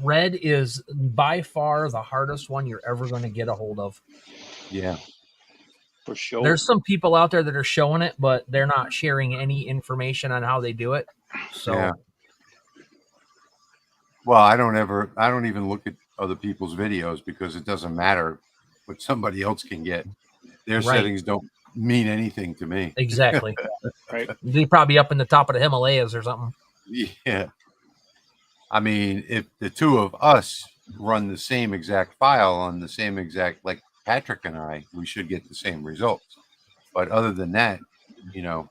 Red is by far the hardest one you're ever going to get a hold of. Yeah. For sure. There's some people out there that are showing it, but they're not sharing any information on how they do it. So, yeah. Well, I don't even look at other people's videos because it doesn't matter what somebody else can get. Their settings don't mean anything to me. Exactly. Right. They're probably up in the top of the Himalayas or something. Yeah. I mean, if the two of us run the same exact file on the same exact, like Patrick and I, we should get the same results. But other than that, you know,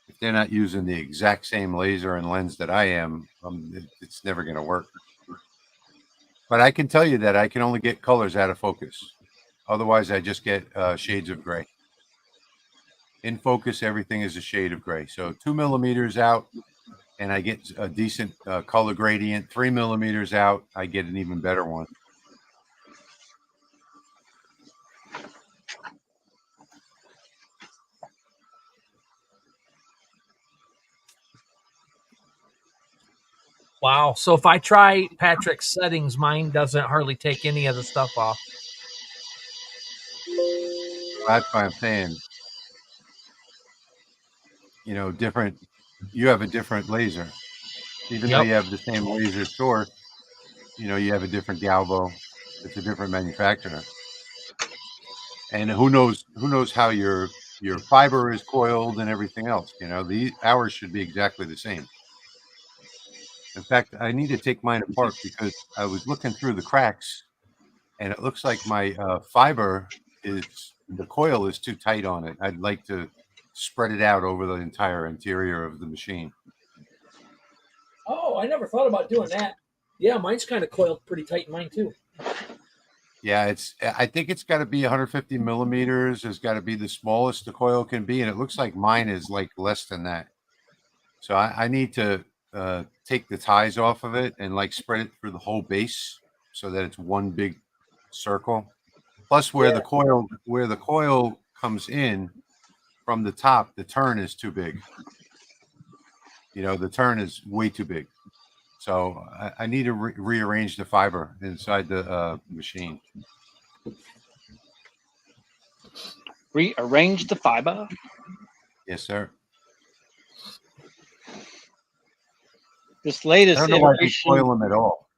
if they're not using the exact same laser and lens that I am, it's never going to work. But I can tell you that I can only get colors out of focus. Otherwise, I just get shades of gray. In focus, everything is a shade of gray. So 2 millimeters out, and I get a decent color gradient. 3 millimeters out, I get an even better one. Wow. So if I try Patrick's settings, mine doesn't hardly take any of the stuff off. That's why I'm saying, you know, you have a different laser. Even though you have the same laser source, you know, you have a different galvo. It's a different manufacturer. And who knows how your fiber is coiled and everything else. You know, ours should be exactly the same. In fact, I need to take mine apart because I was looking through the cracks, and it looks like my fiber the coil is too tight on it. I'd like to spread it out over the entire interior of the machine. Oh, I never thought about doing that. Yeah, mine's kind of coiled pretty tight in mine too. Yeah, I think it's got to be 150 millimeters. It's got to be the smallest the coil can be, and it looks like mine is like less than that. So I need to take the ties off of it and like spread it through the whole base so that it's one big circle. Plus, where the coil comes in from the top, the turn is too big. You know, the turn is way too big. So I need to rearrange the fiber inside the machine. Rearrange the fiber. Yes, sir. This latest I don't know why they iteration. coil them at all.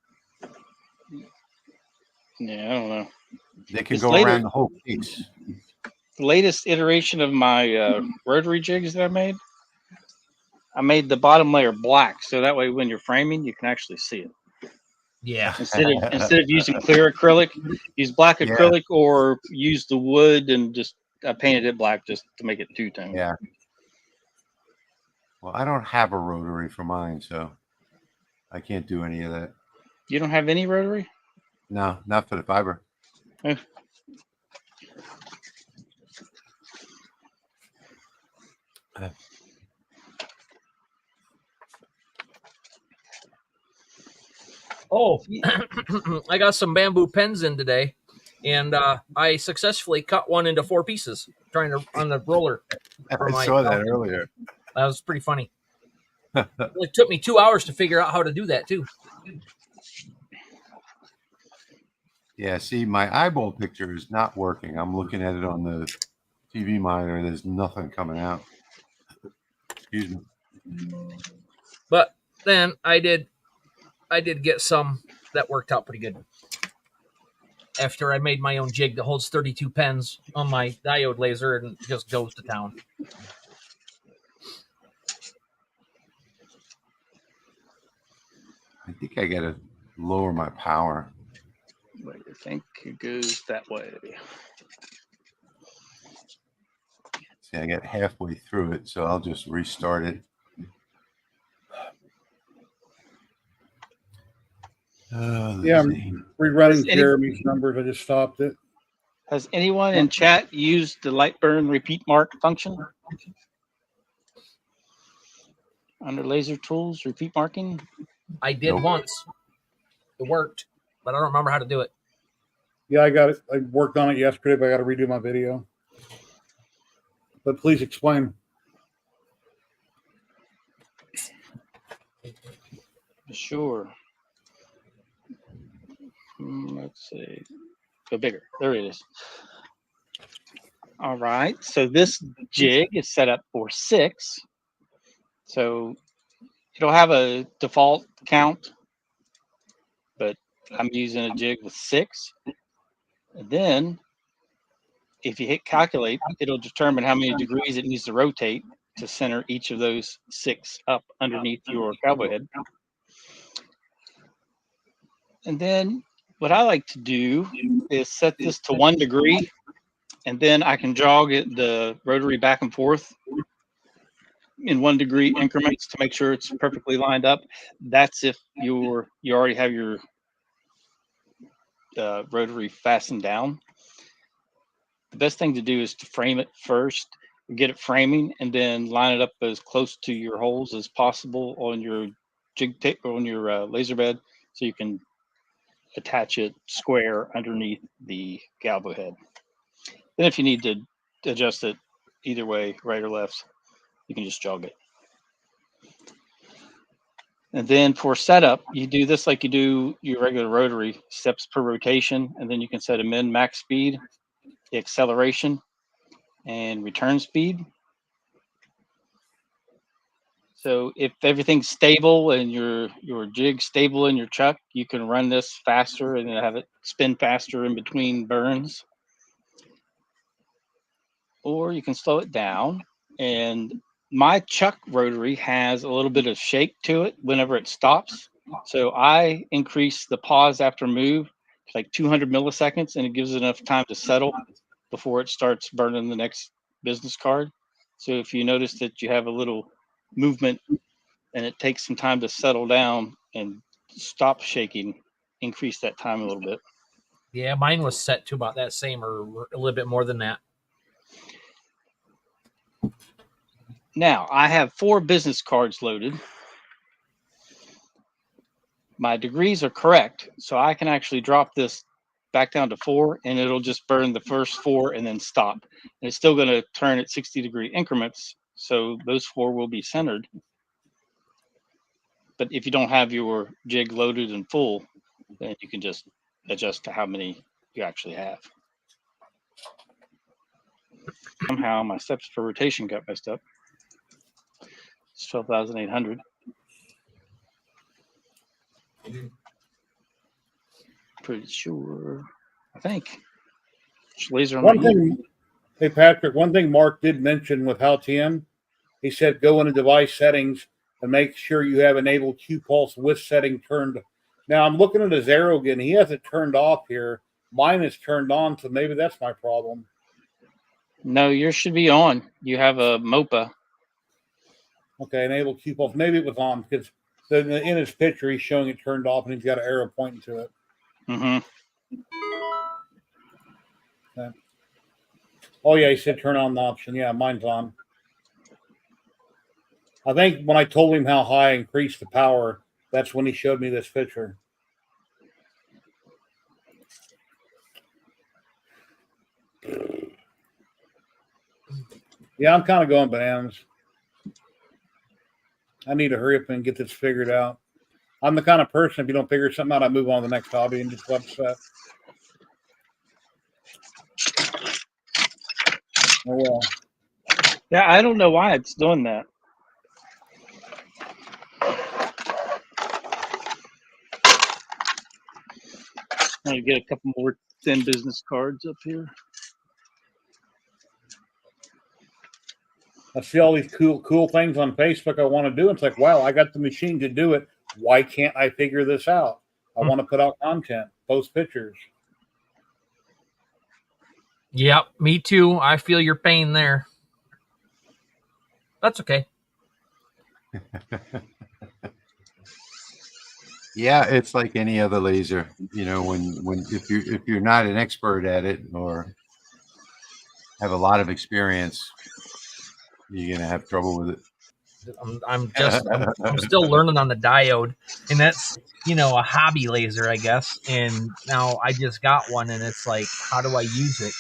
Yeah, I don't know. They can go around the whole piece. The latest iteration of my rotary jigs that I made the bottom layer black, so that way when you're framing, you can actually see it. Yeah. Instead of using clear acrylic, use black acrylic or use the wood and just I painted it black just to make it two-tone. Yeah. Well, I don't have a rotary for mine, so I can't do any of that. You don't have any rotary? No, not for the fiber. Oh, I got some bamboo pens in today, and I successfully cut one into 4 pieces trying to on the roller. I saw that earlier. That was pretty funny. It took me 2 hours to figure out how to do that too. Yeah, see, my eyeball picture is not working. I'm looking at it on the TV monitor. There's nothing coming out. Excuse me. But then I did get some that worked out pretty good. after I made my own jig that holds 32 pens on my diode laser and just goes to town. I think I gotta lower my power. Wait, I think it goes that way. See, I got halfway through it, so I'll just restart it. Yeah, I'm rerunning Jeremy's numbers. I just stopped it. Has anyone in chat used the Lightburn repeat mark function? Under laser tools, repeat marking? I did once. It worked, but I don't remember how to do it. Yeah, I got it. I worked on it yesterday, but I got to redo my video. But please explain. Sure. Let's see. Go bigger. There it is. All right. So this jig is set up for 6. So it'll have a default count, but I'm using a jig with 6. And then if you hit calculate, it'll determine how many degrees it needs to rotate to center each of those 6 up underneath your cowboy head. And then what I like to do is set this to 1 degree, and then I can jog the rotary back and forth in 1 degree increments to make sure it's perfectly lined up. That's if you already have your rotary fastened down. The best thing to do is to frame it first, get it framing, and then line it up as close to your holes as possible on your jig tape or on your laser bed, so you can attach it square underneath the galvo head. Then if you need to adjust it either way, right or left, you can just jog it. And then for setup, you do this like you do your regular rotary, steps per rotation, and then you can set a min max speed, the acceleration, and return speed. So if everything's stable and your jig's stable in your chuck, you can run this faster and have it spin faster in between burns. Or you can slow it down. And my chuck rotary has a little bit of shake to it whenever it stops. So I increase the pause after move to like 200 milliseconds, and it gives it enough time to settle before it starts burning the next business card. So if you notice that you have a little movement and it takes some time to settle down and stop shaking, increase that time a little bit. Yeah, mine was set to about that same or a little bit more than that. Now I have 4 business cards loaded. My degrees are correct, so I can actually drop this back down to 4, and it'll just burn the first 4 and then stop. And it's still going to turn at 60-degree increments, so those 4 will be centered. But if you don't have your jig loaded and full, then you can just adjust to how many you actually have. Somehow my steps per rotation got messed up. It's 12,800. Pretty sure. I think. Laser on One thing, hey Patrick, one thing Mark did mention with Haltien, he said go into device settings and make sure you have enabled Q-Pulse with setting turned. Now I'm looking at his arrow again. He has it turned off here. Mine is turned on, so maybe that's my problem. No, yours should be on. You have a MOPA. Okay, enable Q-Pulse. Maybe it was on because in his picture he's showing it turned off and he's got an arrow pointing to it. Mm-hmm. Okay. Oh yeah, he said turn on the option. Yeah, mine's on. I think when I told him how high I increased the power, that's when he showed me this picture. Yeah, I'm kind of going bananas. I need to hurry up and get this figured out. I'm the kind of person, if you don't figure something out, I move on to the next hobby and just go upset. Oh, well. Yeah, I don't know why it's doing that. Trying to get a couple more thin business cards up here. I see all these cool things on Facebook I want to do. It's like, wow, I got the machine to do it. Why can't I figure this out? I want to put out content, post pictures. Yep, me too. I feel your pain there. That's okay. Yeah, it's like any other laser. You know, when if you're not an expert at it or have a lot of experience, you're gonna have trouble with it. I'm still learning on the diode, and that's, you know, a hobby laser, I guess. And now I just got one, and it's like, how do I use it?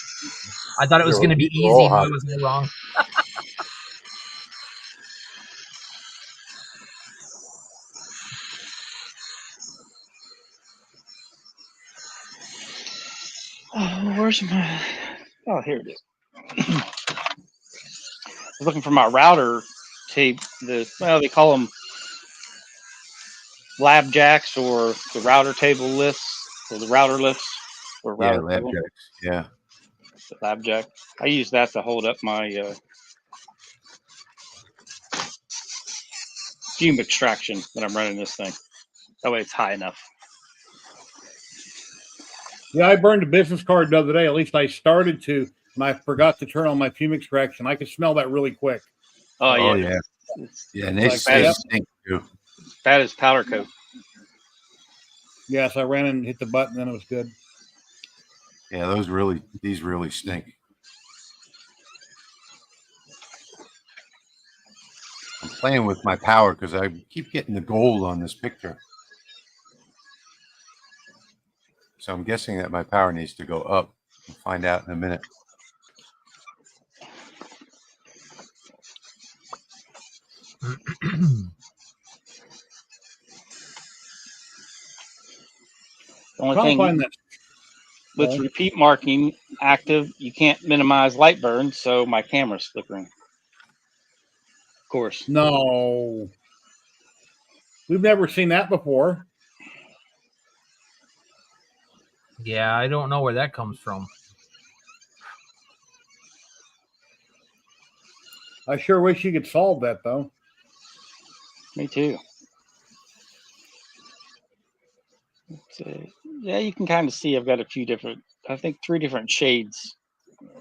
I thought it was going to be easy, but I was all wrong. Oh, where's my? Oh, here it is. I was looking for my router tape. Well, they call them lab jacks or the router table lifts or the router lifts or router lab table. jacks. Yeah. The lab jack. I use that to hold up my FUME extraction when I'm running this thing. That way it's high enough. Yeah, I burned a business card the other day. At least I started to, and I forgot to turn on my FUME extraction. I could smell that really quick. Oh, Oh yeah. yeah. Yeah, and they Like stink too. That is powder coat. Yes, I ran and hit the button, and it was good. Yeah, these really stink. I'm playing with my power because I keep getting the gold on this picture. So I'm guessing that my power needs to go up. We'll find out in a minute. The only thing with repeat marking active, you can't minimize Lightburn, so my camera's flickering. Of course. No. We've never seen that before. Yeah, I don't know where that comes from. I sure wish you could solve that, though. Me too. Yeah, you can kind of see I've got a few different, I think 3 different shades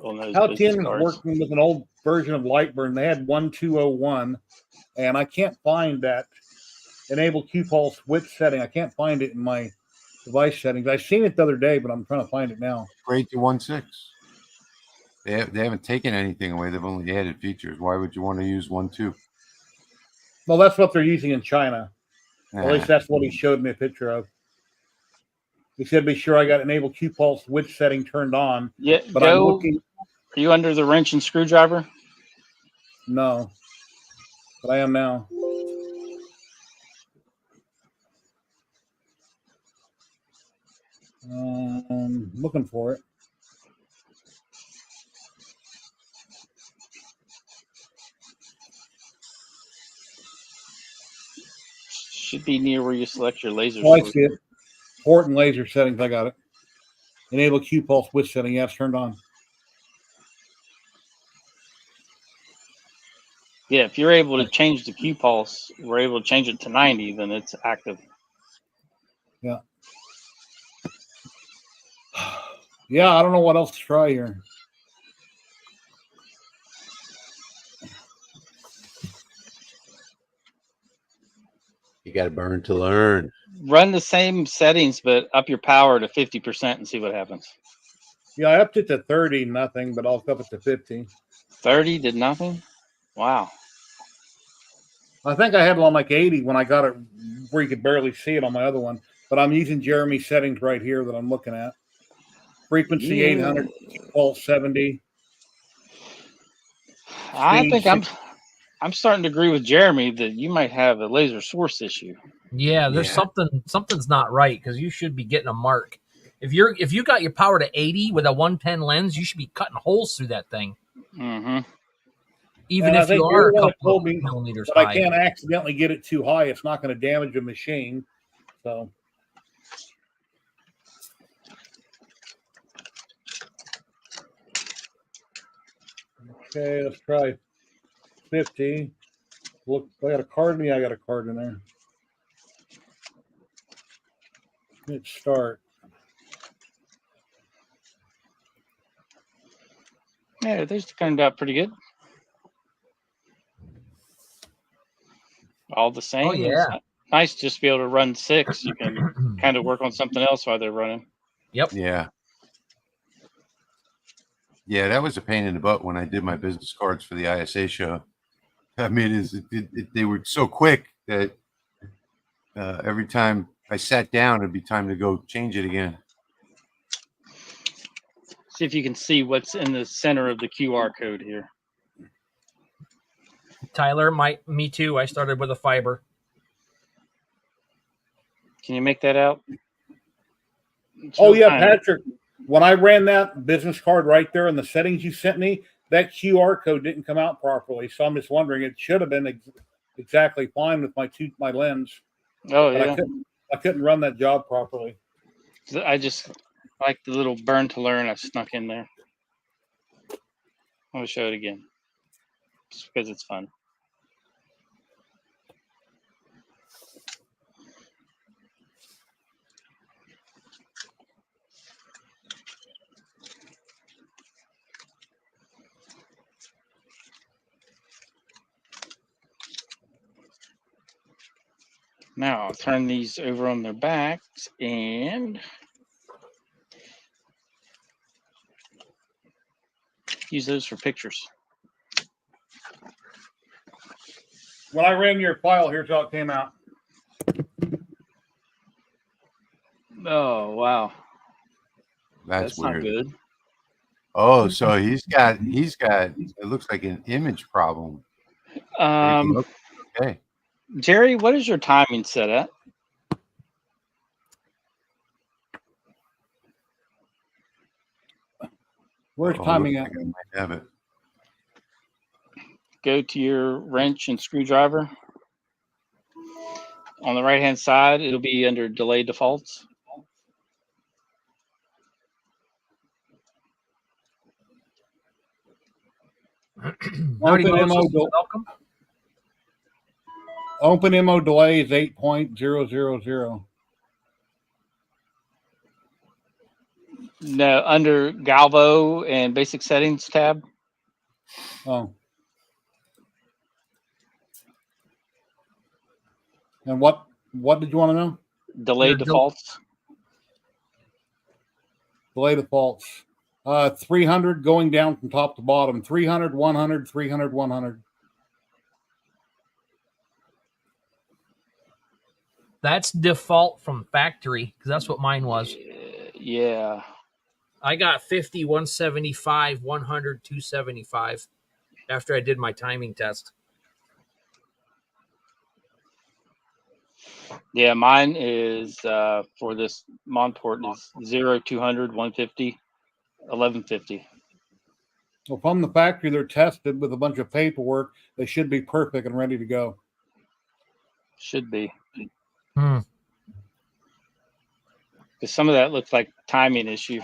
on those How business Tim is cards. working with an old version of Lightburn. They had 1201, and I can't find that enable Q-pulse width setting. I can't find it in my device settings. I seen it the other day, but I'm trying to find it now. Grade to 1.6. They haven't taken anything away. They've only added features. Why would you want to use 1.2? Well, that's what they're using in China. At least that's what he showed me a picture of. He said, be sure I got enable Q-pulse width setting turned on. Yeah, but I'm looking. Are you under the wrench and screwdriver? No, but I am now. Looking for it. Should be near where you select your laser. Oh, I see it. Port and laser settings. I got it. Enable Q-pulse width setting. Yeah, it's turned on. Yeah, if you're able to change the Q-pulse, we're able to change it to 90, then it's active. Yeah. Yeah, I don't know what else to try here. You got to burn to learn. Run the same settings, but up your power to 50% and see what happens. Yeah, I upped it to 30, nothing, but I'll up it to 50. 30 did nothing? Wow. I think I had it on like 80 when I got it where you could barely see it on my other one. But I'm using Jeremy's settings right here that I'm looking at. Frequency 800, pulse 70. I think I'm starting to agree with Jeremy that you might have a laser source issue. Yeah, there's something's not right, because you should be getting a mark. If you got your power to 80 with a 110 lens, you should be cutting holes through that thing. Mm-hmm. Even if you are a couple of millimeters high. I can't accidentally get it too high. It's not going to damage the machine. So Okay, let's try 50. Look, I got a card in me. I got a card in there. Hit start. Yeah, these turned out pretty good. All the same. Oh, yeah. It's nice just to be able to run 6. You can kind of work on something else while they're running. Yep. Yeah. Yeah, that was a pain in the butt when I did my business cards for the ISA show. I mean, they were so quick that every time I sat down, it'd be time to go change it again. See if you can see what's in the center of the QR code here. Tyler, me too. I started with a fiber. Can you make that out? It's Oh real yeah, tiny. Patrick. When I ran that business card right there in the settings you sent me, that QR code didn't come out properly. So I'm just wondering, it should have been exactly fine with my lens. Oh, But yeah. I couldn't run that job properly. I just like the little burn to learn I snuck in there. I'm going to show it again just because it's fun. Now I'll turn these over on their backs and use those for pictures. When I ran your file, here's how it came out. Oh, wow. That's not weird. good. Oh, so he's got it looks like an image problem. Okay. Jerry, what is your timing set at? Where's timing at? I might have it. Go to your wrench and screwdriver. On the right-hand side, it'll be under delay defaults. Open MO delay is 8.000. No, under Galvo and basic settings tab. Oh. And what did you want to know? Delay defaults. Delay defaults. 300 going down from top to bottom. 300, 100, 300, 100. That's default from factory because that's what mine was. Yeah. I got 50, 175, 100, 275 after I did my timing test. Yeah, mine is for this Monport is 0, 200, 150, 1150. Well, from the factory, they're tested with a bunch of paperwork. They should be perfect and ready to go. Should be. Hmm. Because some of that looks like timing issue.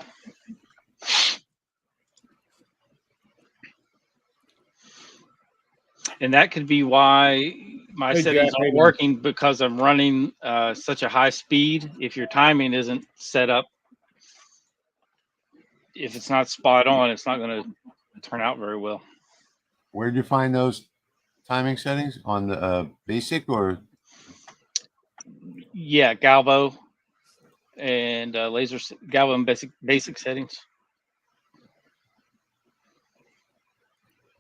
And that could be why my settings aren't working, because I'm running such a high speed. If your timing isn't set up, if it's not spot on, it's not going to turn out very well. Where did you find those timing settings? On the basic or? Yeah, Galvo and Galvo and basic settings.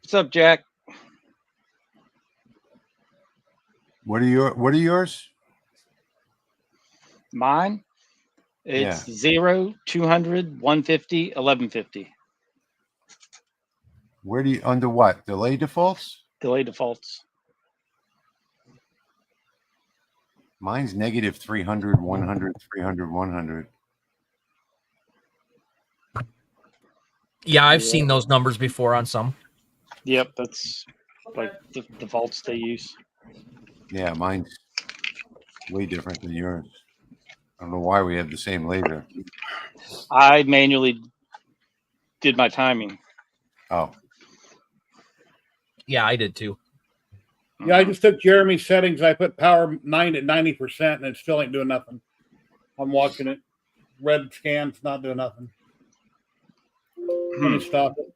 What's up, Jack? What are yours? Mine? It's 0, 200, 150, 1150. Where do you, under what? Delay defaults? Delay defaults. Mine's negative 300, 100, 300, 100. Yeah, I've seen those numbers before on some. Yep, that's like the defaults they use. Yeah, mine's way different than yours. I don't know why we have the same laser. I manually did my timing. Oh. Yeah, I did too. Yeah, I just took Jeremy's settings. I put power 9 at 90%, and it still ain't doing nothing. I'm watching it. Red scans, not doing nothing. Let me stop it.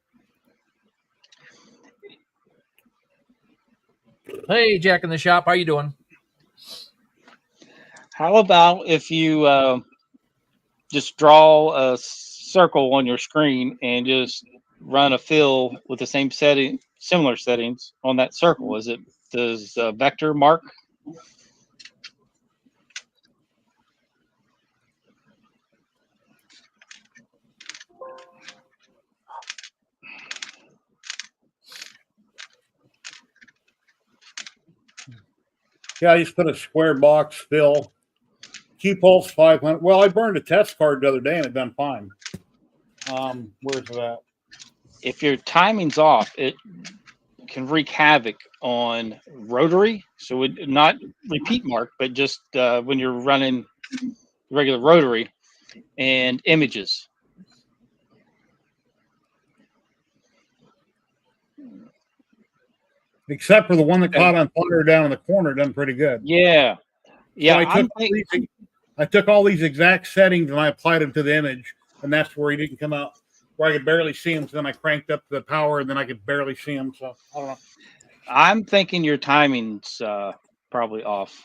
Hey, Jack in the shop. How you doing? How about if you just draw a circle on your screen and just run a fill with the same setting, similar settings on that circle? Does vector mark? Yeah, I just put a square box fill. Q-Pulse 500. Well, I burned a test card the other day and it done fine. Where's it at? If your timing's off, it can wreak havoc on Rotary. So it not repeat mark, but just when you're running regular Rotary and images. Except for the one that caught on fire down in the corner, done pretty good. Yeah. Yeah. So I took all these exact settings and I applied them to the image, and that's where he didn't come out, where I could barely see him. So then I cranked up the power, and then I could barely see him. So I don't know. I'm thinking your timing's probably off.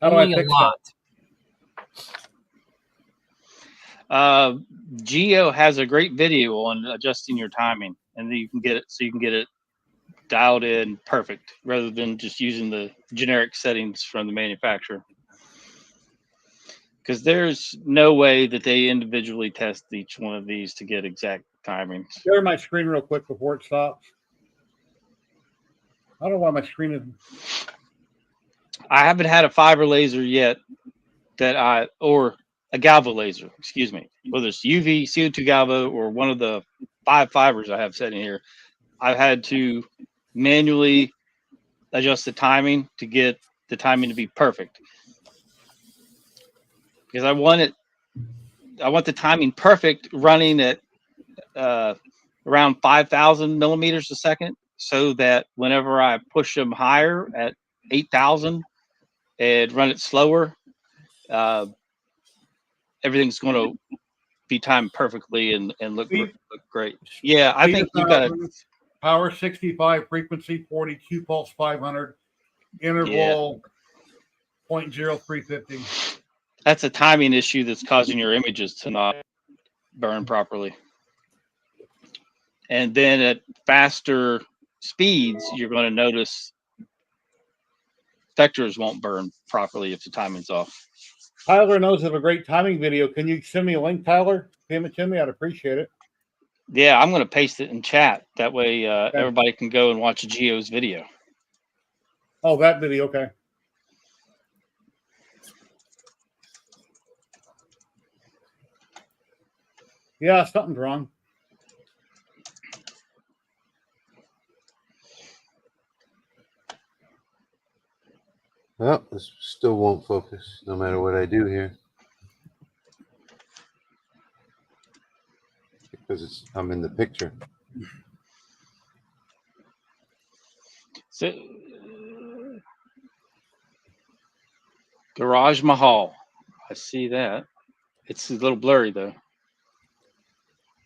How do I fix that? Geo has a great video on adjusting your timing, and then you can get it dialed in perfect rather than just using the generic settings from the manufacturer. Because there's no way that they individually test each one of these to get exact timings. Share my screen real quick before it stops. I don't know why my screen isn't. I haven't had a fiber laser yet or a galvo laser, excuse me, whether it's UV, CO2 galvo, or one of the 5 fibers I have sitting here. I've had to manually adjust the timing to get the timing to be perfect. Because I want the timing perfect running at around 5,000 millimeters a second, so that whenever I push them higher at 8,000 and run it slower, everything's going to be timed perfectly and look great. Yeah, I think you've got power 65, frequency 40, Q-Pulse 500, interval 0.0350. That's a timing issue that's causing your images to not burn properly. And then at faster speeds, you're going to notice vectors won't burn properly if the timing's off. Tyler knows of a great timing video. Can you send me a link, Tyler? Send it to me. I'd appreciate it. Yeah, I'm going to paste it in chat. That way everybody can go and watch Geo's video. Oh, that video. Okay. Yeah, something's wrong. Well, this still won't focus no matter what I do here. Because I'm in the picture. So, Garage Mahal. I see that. It's a little blurry though.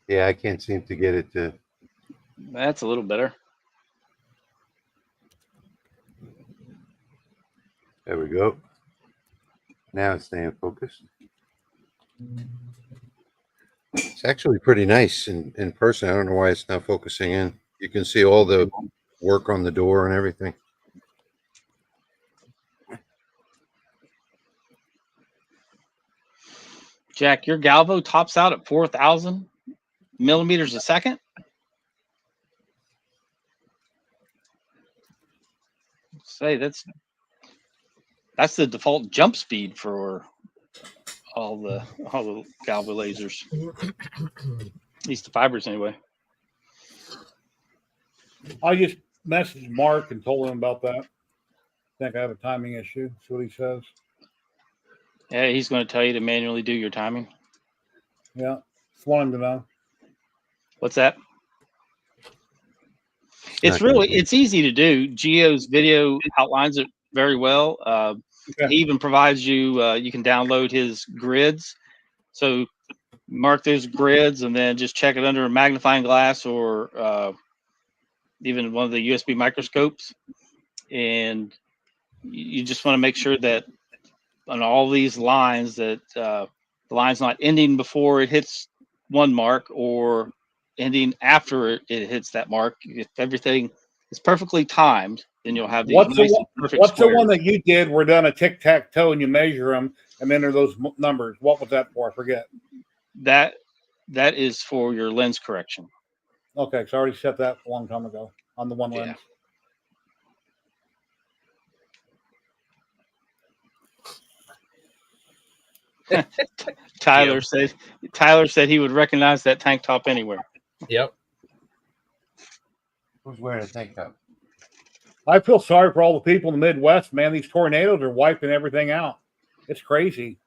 Yeah, I can't seem to get it to. That's a little better. There we go. Now it's staying focused. It's actually pretty nice in person. I don't know why it's not focusing in. You can see all the work on the door and everything. Jack, your galvo tops out at 4,000 millimeters a second. Say that's the default jump speed for all the galvo lasers. At least the fibers anyway. I just messaged Mark and told him about that. I think I have a timing issue. That's what he says. Yeah, he's going to tell you to manually do your timing. Yeah, just want him to know. What's that? It's really, it's easy to do. Geo's video outlines it very well. He even provides you, you can download his grids. So mark those grids and then just check it under a magnifying glass or even one of the USB microscopes. And you just want to make sure that on all these lines that the line's not ending before it hits one mark or ending after it hits that mark. If everything is perfectly timed, then you'll have these perfect What's squares. the one that you did? We're done a tic-tac-toe and you measure them and enter those numbers. What was that for? I forget. That is for your lens correction. Okay, so I already set that a long time ago on the one lens. Tyler said he would recognize that tank top anywhere. Yep. Who's wearing a tank top? I feel sorry for all the people in the Midwest, man. These tornadoes are wiping everything out. It's crazy.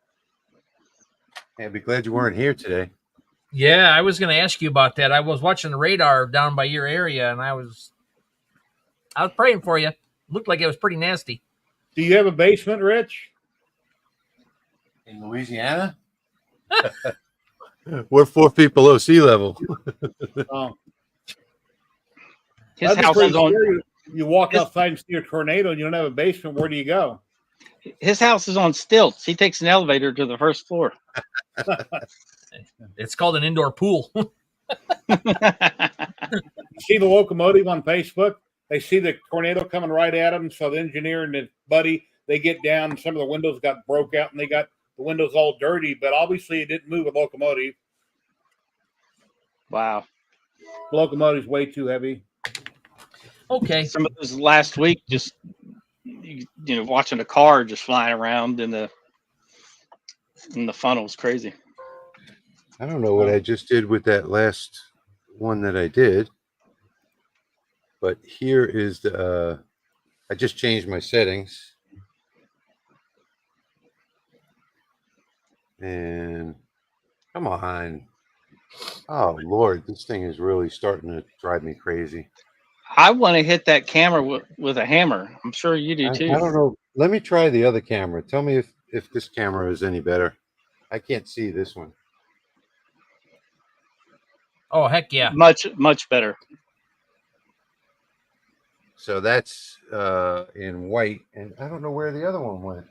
Yeah, I'd be glad you weren't here today. Yeah, I was going to ask you about that. I was watching the radar down by your area, and I was praying for you. Looked like it was pretty nasty. Do you have a basement, Rich? In Louisiana? We're 4 feet below sea level. Oh. His house is on. You walk outside and see a tornado and you don't have a basement. Where do you go? His house is on stilts. He takes an elevator to the first floor. It's called an indoor pool. See the locomotive on Facebook? They see the tornado coming right at them. So the engineer and his buddy, they get down. And some of the windows got broke out and they got the windows all dirty. But obviously it didn't move a locomotive. Wow. The locomotive's way too heavy. Okay. Some of those last week, just you know, watching a car just flying around in the funnel was crazy. I don't know what I just did with that last one that I did, but here is the. I just changed my settings, and come on, oh Lord, this thing is really starting to drive me crazy. I want to hit that camera with a hammer. I'm sure you do too. I don't know. Let me try the other camera. Tell me if this camera is any better. I can't see this one. Oh, heck yeah. Much better. So that's in white, and I don't know where the other one went.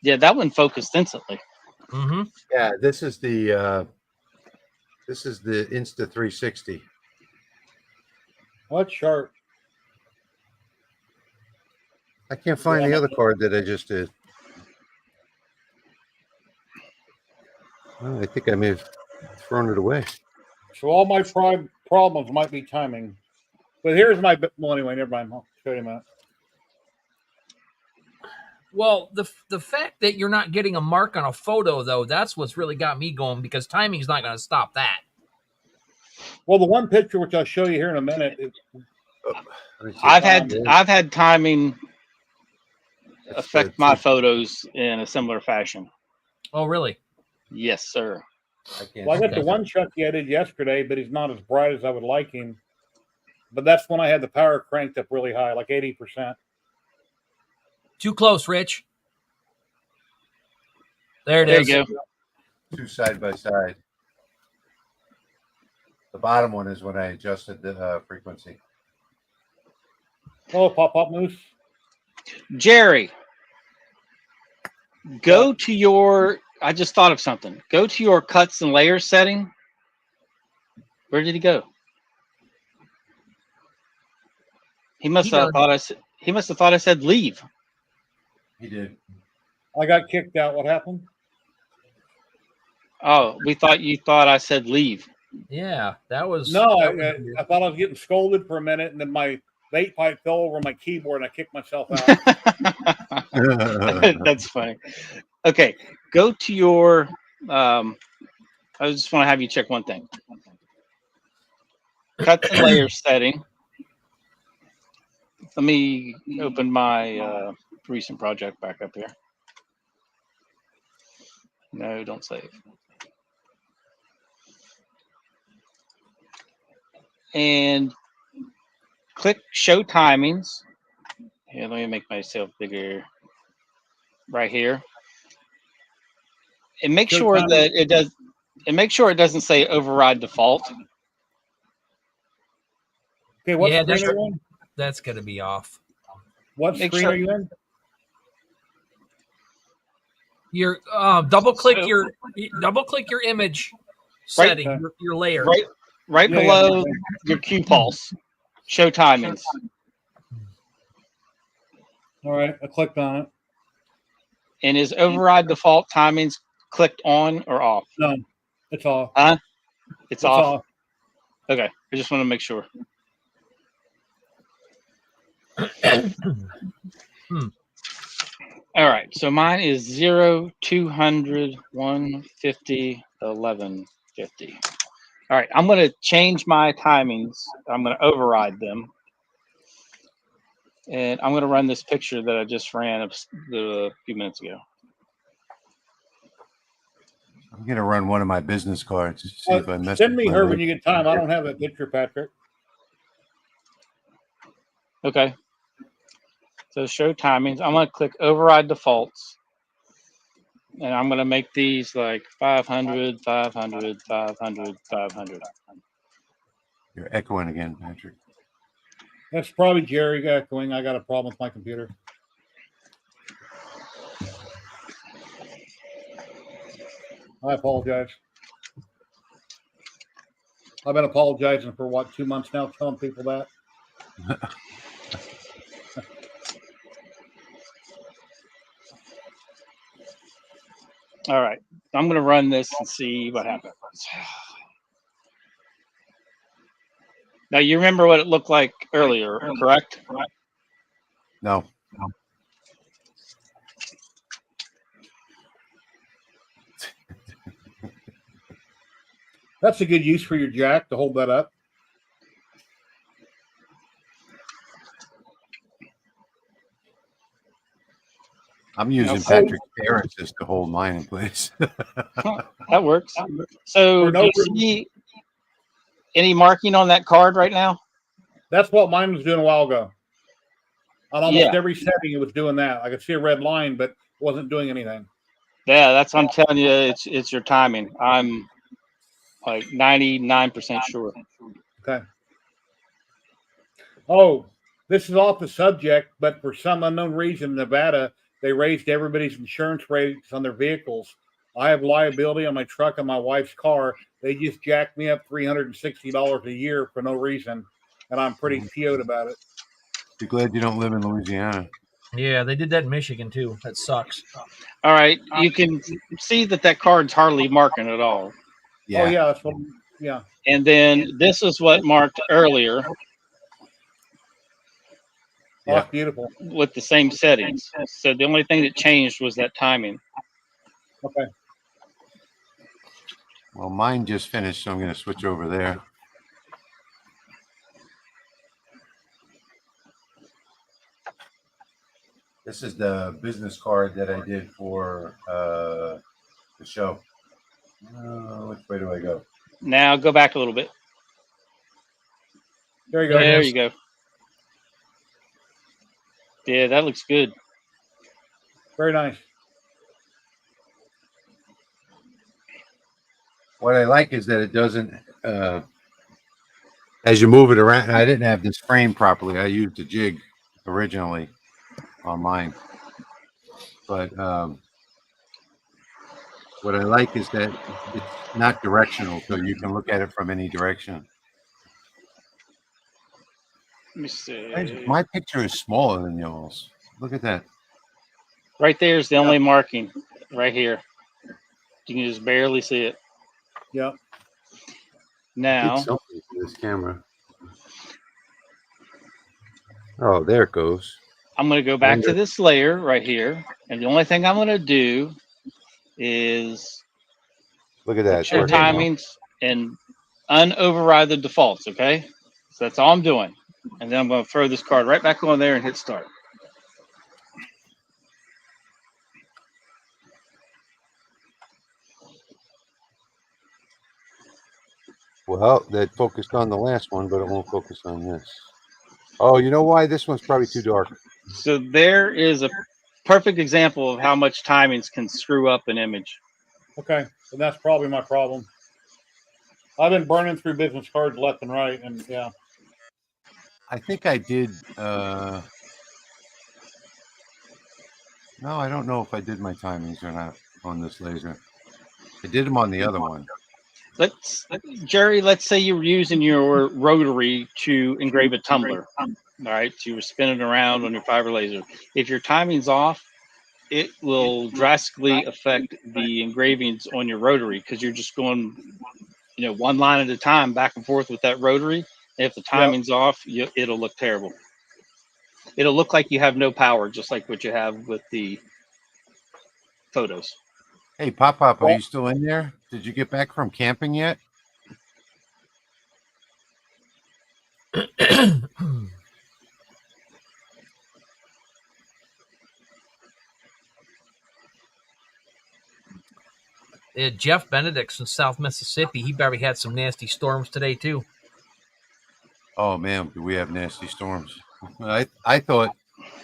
Yeah, that one focused instantly. Mm-hmm. Yeah, this is the Insta 360. What sharp? I can't find the other card that I just did. Oh, I think I may have thrown it away. So all my problems might be timing. But here's my, well, anyway, never mind. I'll show you in a minute. Well, the fact that you're not getting a mark on a photo, though, that's what's really got me going, because timing's not going to stop that. Well, the one picture, which I'll show you here in a minute. I've had timing affect my photos in a similar fashion. Oh, really? Yes, sir. I got the one Chucky I did yesterday, but he's not as bright as I would like him. But that's when I had the power cranked up really high, like 80%. Too close, Rich. There is. You go. 2 side by side. The bottom one is when I adjusted the frequency. Oh, pop moose. Jerry, go to your. I just thought of something. Go to your cuts and layers setting. Where did he go? He must have thought I said. He must have thought I said leave. He did. I got kicked out. What happened? Oh, you thought I said leave. Yeah, that was. No, I thought I was getting scolded for a minute, and then my vape pipe fell over my keyboard, and I kicked myself out. That's funny. Okay, go to your. I just want to have you check one thing. Cut the layer setting. Let me open my recent project back up here. No, don't save. and click Show Timings. Here, let me make myself bigger right here. And make sure that it does. And make sure it doesn't say override default. Okay, what Yeah, screen are you on? That's going to be off. What Make screen sure- are you in? Your double click So- your image Right. setting, your layer. Right Yeah, below yeah. your Q pulse. Show timings. All right, I clicked on it. And is override default timings clicked on or off? No, it's off. It's off. Okay, I just want to make sure. All right, so mine is 0, 200, 150, 1150. All right, I'm going to change my timings. I'm going to override them. And I'm going to run this picture that I just ran a few minutes ago. I'm gonna run one of my business cards to see if I mess. Send me with my her when link. you get time. I don't have that picture, Patrick. Okay. So show timings. I'm going to click override defaults. And I'm going to make these like 500, 500, 500, 500. You're echoing again, Patrick. That's probably Jerry echoing. I got a problem with my computer. I apologize. I've been apologizing for what, 2 months now, telling people that. All right. I'm going to run this and see what happens. Now, you remember what it looked like earlier, correct? No. That's a good use for your jack to hold that up. I'm using Okay. Patrick's parents just to hold mine in place. That works. So, For no do you reason. see any marking on that card right now? That's what mine was doing a while ago. On almost Yeah. every setting, it was doing that. I could see a red line, but wasn't doing anything. Yeah, that's what I'm telling you. It's your timing. I'm like 99% sure. Okay. Oh, this is off the subject, but for some unknown reason, in Nevada, they raised everybody's insurance rates on their vehicles. I have liability on my truck and my wife's car. They just jacked me up $360 a year for no reason, and I'm pretty PO'd about it. Be glad you don't live in Louisiana. Yeah, they did that in Michigan too. That sucks. All right. You can see that card's hardly marking at all. Yeah. Oh, yeah, that's what. Yeah. And then this is what marked earlier Oh, Yeah. that's beautiful. with the same settings. So the only thing that changed was that timing. Okay. Well, mine just finished, so I'm going to switch over there. This is the business card that I did for the show. Which way do I go? Now go back a little bit. There you go. There you go. Yeah, that looks good. Very nice. What I like is that it doesn't, as you move it around, I didn't have this frame properly. I used a jig originally on mine. But what I like is that it's not directional, so you can look at it from any direction. Let me see. My picture is smaller than yours. Look at that. Right there is the only marking. Right here. You can just barely see it. Yeah. Now, Did something to this camera. Oh, there it goes. I'm going to go back to this layer right here. And the only thing I'm going to do is Look at that. show timings and unoverride the defaults, okay? So that's all I'm doing. And then I'm going to throw this card right back on there and hit start. Well, that focused on the last one, but it won't focus on this. Oh, you know why? This one's probably too dark. So there is a perfect example of how much timings can screw up an image. Okay, and that's probably my problem. I've been burning through business cards left and right, and yeah. I think I did. No, I don't know if I did my timings or not on this laser. I did them on the other one. Jerry, let's say you were using your rotary to engrave a tumbler. All right, so you were spinning around on your fiber laser. If your timing's off, it will drastically affect the engravings on your rotary because you're just going, one line at a time back and forth with that rotary. If the timing's off, it'll look terrible. It'll look like you have no power, just like what you have with the photos. Hey, Pop, are you still in there? Did you get back from camping yet? Jeff Benedict's in South Mississippi. He probably had some nasty storms today too. Oh man, do we have nasty storms? I thought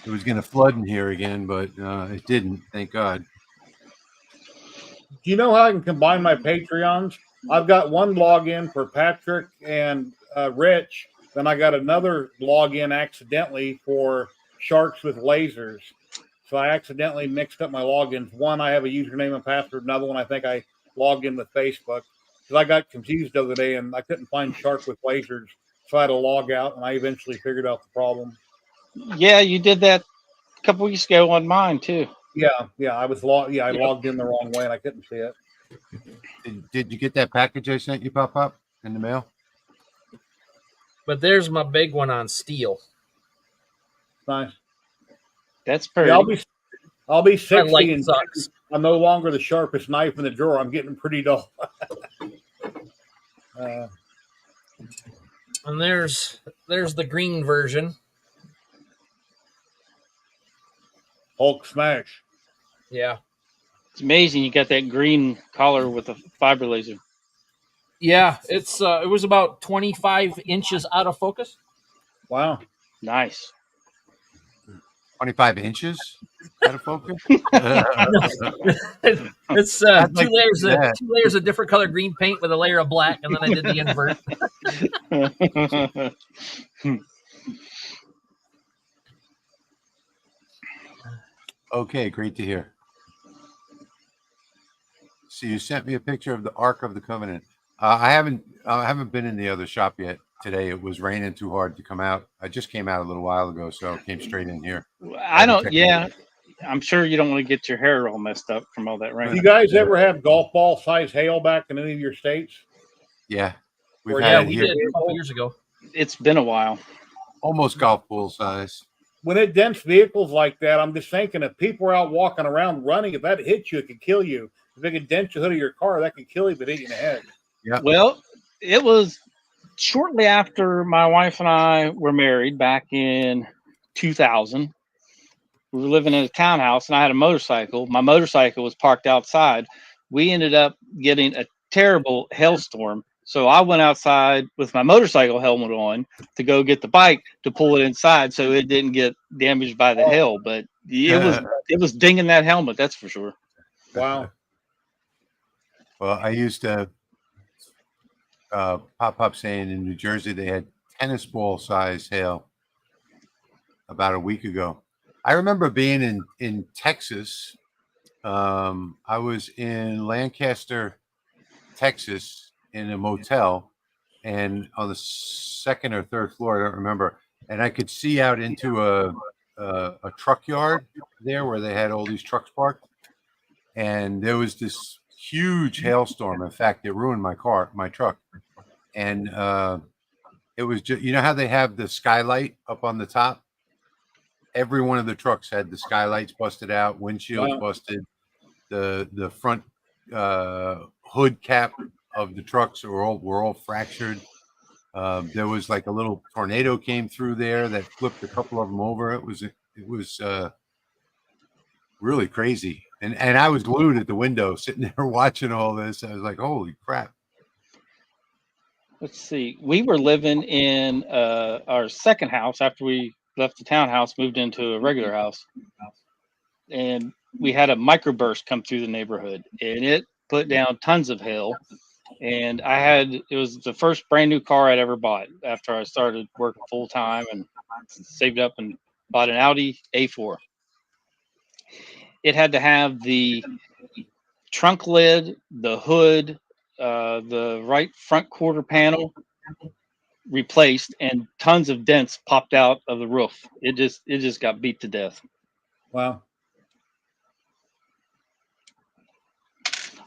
it was going to flood in here again, but it didn't. Thank God. Do you know how I can combine my Patreons? I've got one login for Patrick and Rich. Then I got another login accidentally for Sharks with Lasers. So I accidentally mixed up my logins. One, I have a username and password. Another one, I think I logged in with Facebook. Because I got confused the other day and I couldn't find Shark with Lasers. So I had to log out, and I eventually figured out the problem. Yeah, you did that a couple weeks ago on mine too. Yeah, I was I logged in the wrong way and I couldn't see it. Did you get that package I sent you, Pop, in the mail? But there's my big one on steel. Nice. That's pretty. Yeah, I'll be 60 and sucks. I'm no longer the sharpest knife in the drawer. I'm getting pretty dull. And there's the green version. Hulk smash. Yeah. It's amazing you got that green collar with a fiber laser. Yeah, it was about 25 inches out of focus. Wow. Nice. 25 inches out of focus? It's two layers of different color green paint with a layer of black, and then I did the invert. Okay, great to hear. So you sent me a picture of the Ark of the Covenant. I haven't been in the other shop yet today. It was raining too hard to come out. I just came out a little while ago, so I came straight in here. I'm sure you don't want to get your hair all messed up from all that rain. Do you guys ever have golf ball size hail back in any of your states? Yeah. We did a couple years ago. It's been a while. Almost golf ball size. When it dents vehicles like that, I'm just thinking if people are out walking around running, if that hits you, it could kill you. If it could dent the hood of your car, that could kill you if it hit you in the head. Yeah. Well, it was shortly after my wife and I were married back in 2000. We were living in a townhouse and I had a motorcycle. My motorcycle was parked outside. We ended up getting a terrible hailstorm. So I went outside with my motorcycle helmet on to go get the bike to pull it inside so it didn't get damaged by the hail. But it was dinging that helmet, that's for sure. Wow. Well, I used to pop saying in New Jersey they had tennis ball size hail about a week ago. I remember being in Texas. I was in Lancaster, Texas, in a motel, and on the second or third floor, I don't remember. And I could see out into a truck yard there where they had all these trucks parked. And there was this huge hailstorm. In fact, it ruined my truck. And it was just, you know how they have the skylight up on the top? Every one of the trucks had the skylights busted out, windshields busted, the front hood cap of the trucks were all fractured. There was like a little tornado came through there that flipped a couple of them over. It was really crazy. And I was glued at the window sitting there watching all this. I was like, holy crap. let's see. We were living in our second house after we left the townhouse, moved into a regular house, and we had a microburst come through the neighborhood, and it put down tons of hail. And it was the first brand new car I'd ever bought after I started working full time and saved up and bought an Audi A4. It had to have the trunk lid, the hood, the right front quarter panel replaced, and tons of dents popped out of the roof. It just got beat to death. Wow.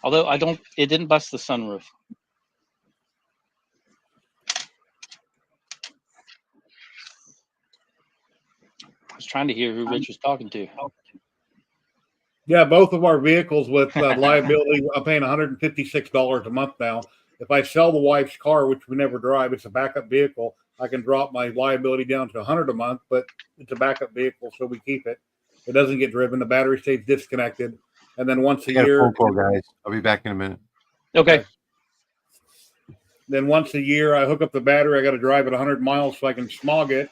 Although it didn't bust the sunroof. I was trying to hear who Rich was talking to. Yeah, both of our vehicles with liability, I'm paying $156 a month now. If I sell the wife's car, which we never drive, it's a backup vehicle, I can drop my liability down to $100 a month, but it's a backup vehicle, so we keep it. It doesn't get driven. The battery stays disconnected. And then once a year. Phone call, guys. I'll be back in a minute. Okay. Then once a year, I hook up the battery. I got to drive it 100 miles so I can smog it.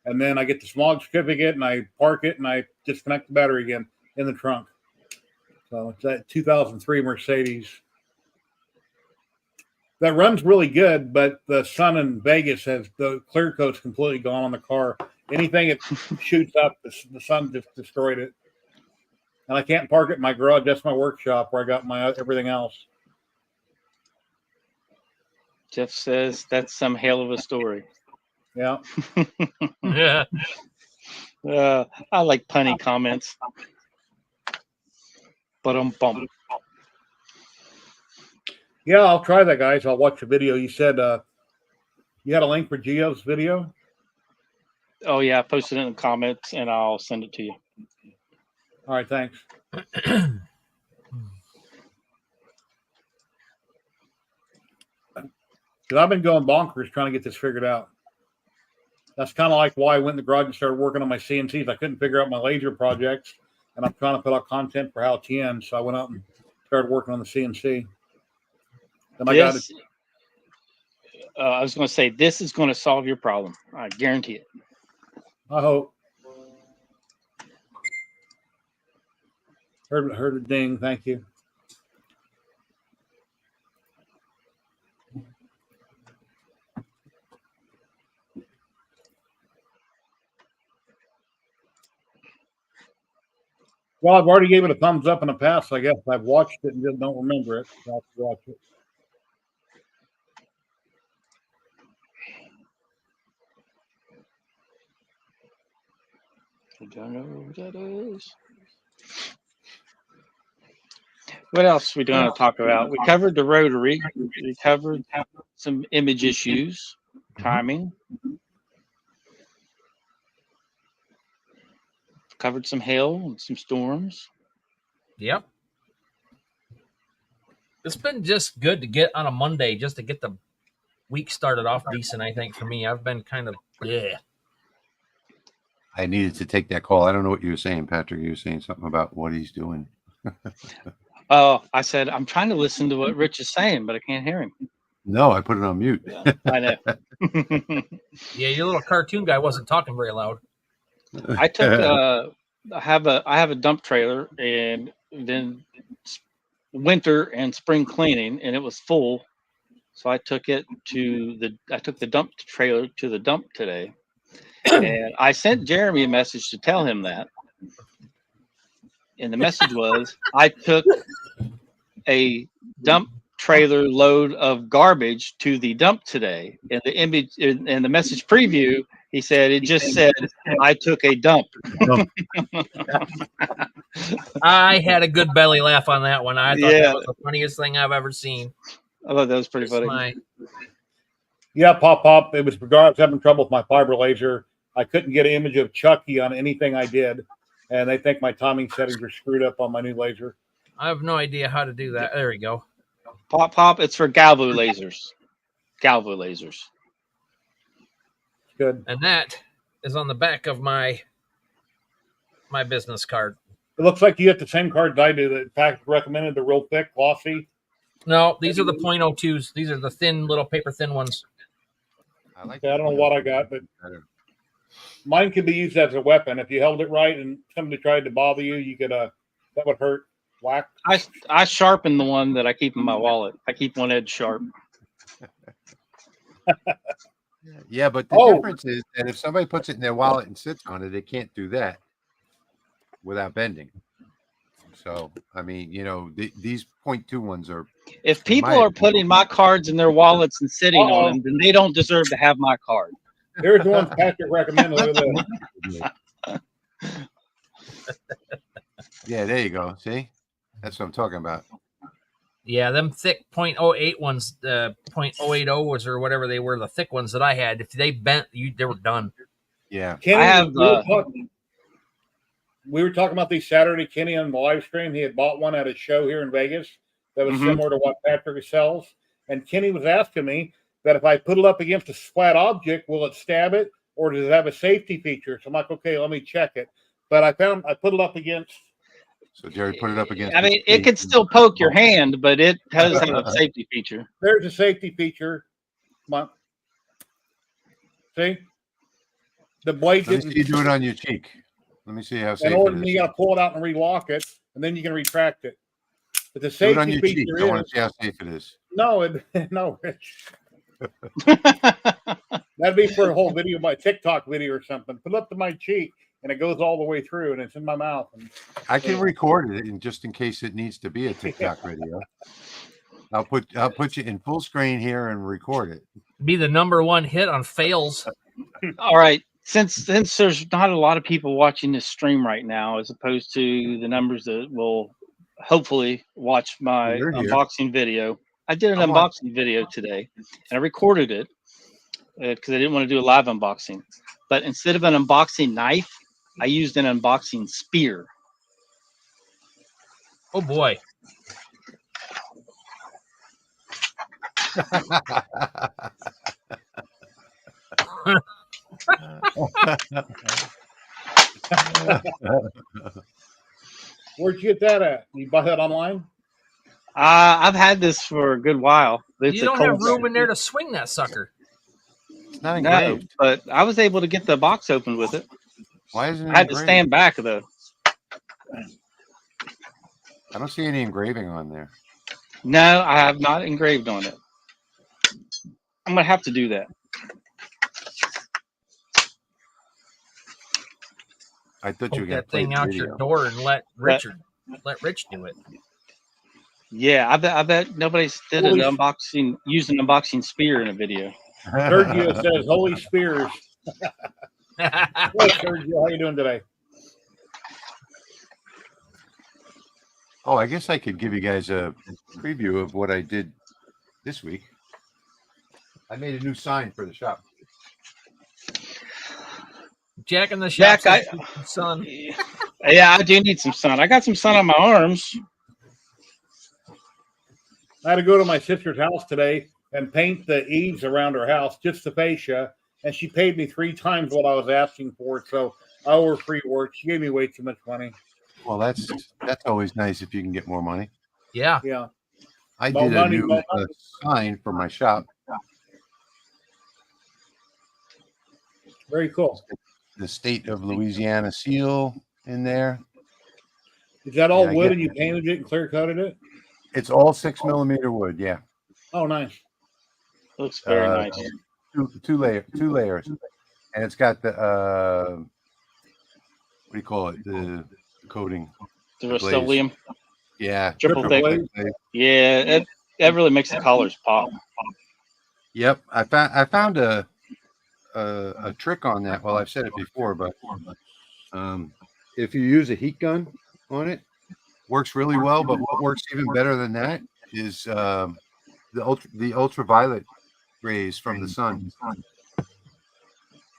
And then I get the smog certificate and I park it and I disconnect the battery again in the trunk. So it's that 2003 Mercedes. That runs really good, but the sun in Vegas has the clear coat's completely gone on the car. Anything it shoots up, the sun just destroyed it. And I can't park it in my garage. That's my workshop where I got my everything else. Jeff says that's some hell of a story. Yeah. Yeah. I like punny comments. Bum. Yeah, I'll try that, guys. I'll watch the video. You said you had a link for Gio's video? Oh, yeah. I posted it in the comments, and I'll send it to you. All right, thanks. Because I've been going bonkers trying to get this figured out. That's kind of like why I went in the garage and started working on my CNCs. I couldn't figure out my laser projects, and I'm trying to put out content for Hal Tien, so I went out and started working on the CNC. Then I was going to say, this is going to solve your problem. I guarantee it. I hope. Heard a ding. Thank you. Well, I've already gave it a thumbs up in the past. I guess I've watched it and just don't remember it. So I'll have to watch it. I don't know who that is. What else are we going to talk about? We covered the Rotary. We covered some image issues, timing. Covered some hail and some storms. Yep. It's been just good to get on a Monday, just to get the week started off decent, I think, for me. I've been kind of, yeah. I needed to take that call. I don't know what you were saying, Patrick. You were saying something about what he's doing. I said, I'm trying to listen to what Rich is saying, but I can't hear him. No, I put it on mute. Yeah, I know. Yeah, your little cartoon guy wasn't talking very loud. I took I have a dump trailer, and then winter and spring cleaning, and it was full. So I took the dump trailer to the dump today. And I sent Jeremy a message to tell him that. And the message was, I took a dump trailer load of garbage to the dump today. And the image and the message preview, he said, it just said, I took a dump. I had a good belly laugh on that one. I thought that was the funniest thing I've ever seen. I thought that was pretty funny. Yeah, Pop. It was because I was having trouble with my fiber laser. I couldn't get an image of Chucky on anything I did. And they think my timing settings are screwed up on my new laser. I have no idea how to do that. There we go. Pop, it's for Galvo lasers. Galvo lasers. Good. And that is on the back of my business card. It looks like you have the same cards I do. That in fact recommended the real thick, glossy. No, these are the .02s. These are the thin, little paper thin ones. I like. Okay, I don't know what I got, but mine could be used as a weapon. If you held it right and somebody tried to bother you, you could that would hurt. Whack. I sharpen the one that I keep in my wallet. I keep one edge sharp. Yeah, but the difference is that if somebody puts it in their wallet and sits on it, it can't do that without bending. So, I mean, you know, these .2 ones are. If people are putting my cards in their wallets and sitting on them, then they don't deserve to have my card. There's the one Patrick recommended. Look at that. Yeah, there you go. See, that's what I'm talking about. Yeah, them thick .08 ones, .080 was or whatever they were, the thick ones that I had. If they bent, they were done. Yeah, Kenny, I have. We were talking about these Saturday. Kenny on the live stream, he had bought one at a show here in Vegas that was similar to what Patrick sells. And Kenny was asking me that if I put it up against a flat object, will it stab it, or does it have a safety feature? So I'm like, okay, let me check it. But I put it up against. So Jerry put it up against. I mean, it could still poke your hand, but it does have a safety feature. There's a safety feature. Come on. See? The blade Let me see you do it on your cheek. Let me see how safe in order, it is. you got to pull it out and relock it, and then you can retract it. But the Do it on safety your feature cheek. I want to see how safe it is. no, Rich. That'd be for a whole video, my TikTok video or something. Put it up to my cheek, and it goes all the way through, and it's in my mouth. And I can record it, and just in case it needs to be a TikTok video, I'll put you in full screen here and record it. Be the #1 hit on fails. All right. Since there's not a lot of people watching this stream right now, as opposed to the numbers that will hopefully watch my unboxing video, I did an unboxing video today, and I recorded it because I didn't want to do a live unboxing. But instead of an unboxing knife, I used an unboxing spear. Oh boy. where'd you get that at? You buy that online? I've had this for a good while. You don't have room in there to swing that sucker. It's not engraved. No, but I was able to get the box open with it. Why isn't it I had to engraved? stand back though. I don't see any engraving on there. No, I have not engraved on it. I'm gonna have to do that. I thought you were Poke gonna that play thing the out video. your door and let Rich do it. Yeah, I bet nobody's did an unboxing, used an unboxing spear in a video. Sergio says, "Holy spears." Hey, Sergio, how you doing today? Oh, I guess I could give you guys a preview of what I did this week. I made a new sign for the shop. Jack in the shop. Jack, sun. Yeah, I do need some sun. I got some sun on my arms. I had to go to my sister's house today and paint the eaves around her house, just the fascia, and she paid me 3 times what I was asking for. So I owe her free work. She gave me way too much money. Well, that's always nice if you can get more money. Yeah. Yeah. I did a new sign for my shop. Very cool. The state of Louisiana seal in there. Is that all wood and you painted it and clear coated it? It's all 6mm wood. Yeah. Oh, nice. Looks very nice. Two layers, and it's got the what do you call it? The coating. The Rust-Oleum. Yeah. Triple thick. Yeah, that really makes the colors pop. Yep. I found a trick on that. Well, I've said it before, but if you use a heat gun on it, works really well. But what works even better than that is the ultraviolet rays from the sun.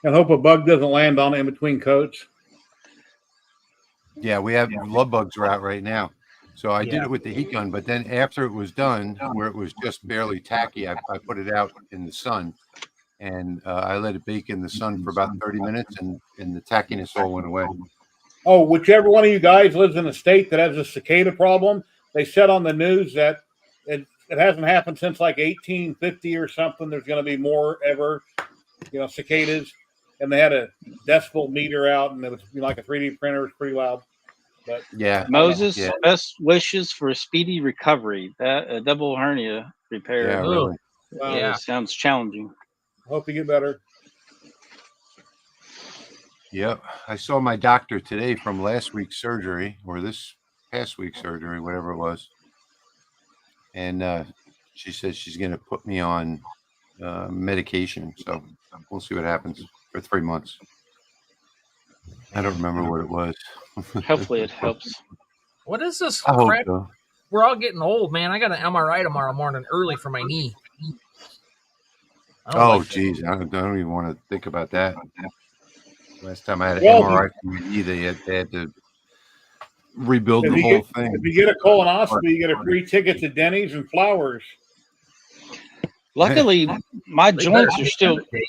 And hope a bug doesn't land on it in between coats. Yeah, we have love bugs are out right now. So I did it with the heat gun, but then after it was done, where it was just barely tacky, I put it out in the sun, and I let it bake in the sun for about 30 minutes, and the tackiness all went away. Oh, whichever one of you guys lives in a state that has a cicada problem, they said on the news that it hasn't happened since like 1850 or something. There's going to be more ever, cicadas. And they had a decibel meter out, and it was like a 3D printer. It was pretty loud. But Yeah. Moses, Yeah. best wishes for a speedy recovery. That a double hernia repair. Yeah, really. Wow. Yeah. Sounds challenging. Hope you get better. Yep. I saw my doctor today from last week's surgery, or this past week's surgery, whatever it was. And she said she's going to put me on medication. So we'll see what happens for 3 months. I don't remember what it was. Hopefully it helps. What is this I hope crap? so. We're all getting old, man. I got an MRI tomorrow morning early for my knee. I don't Oh, like it. geez. I don't even want to think about that. Last time I had an Well, MRI for my knee, they had to rebuild If the you whole get thing. if you get a colonoscopy, you get a free ticket to Denny's and flowers. Luckily, my They joints better are take still that day.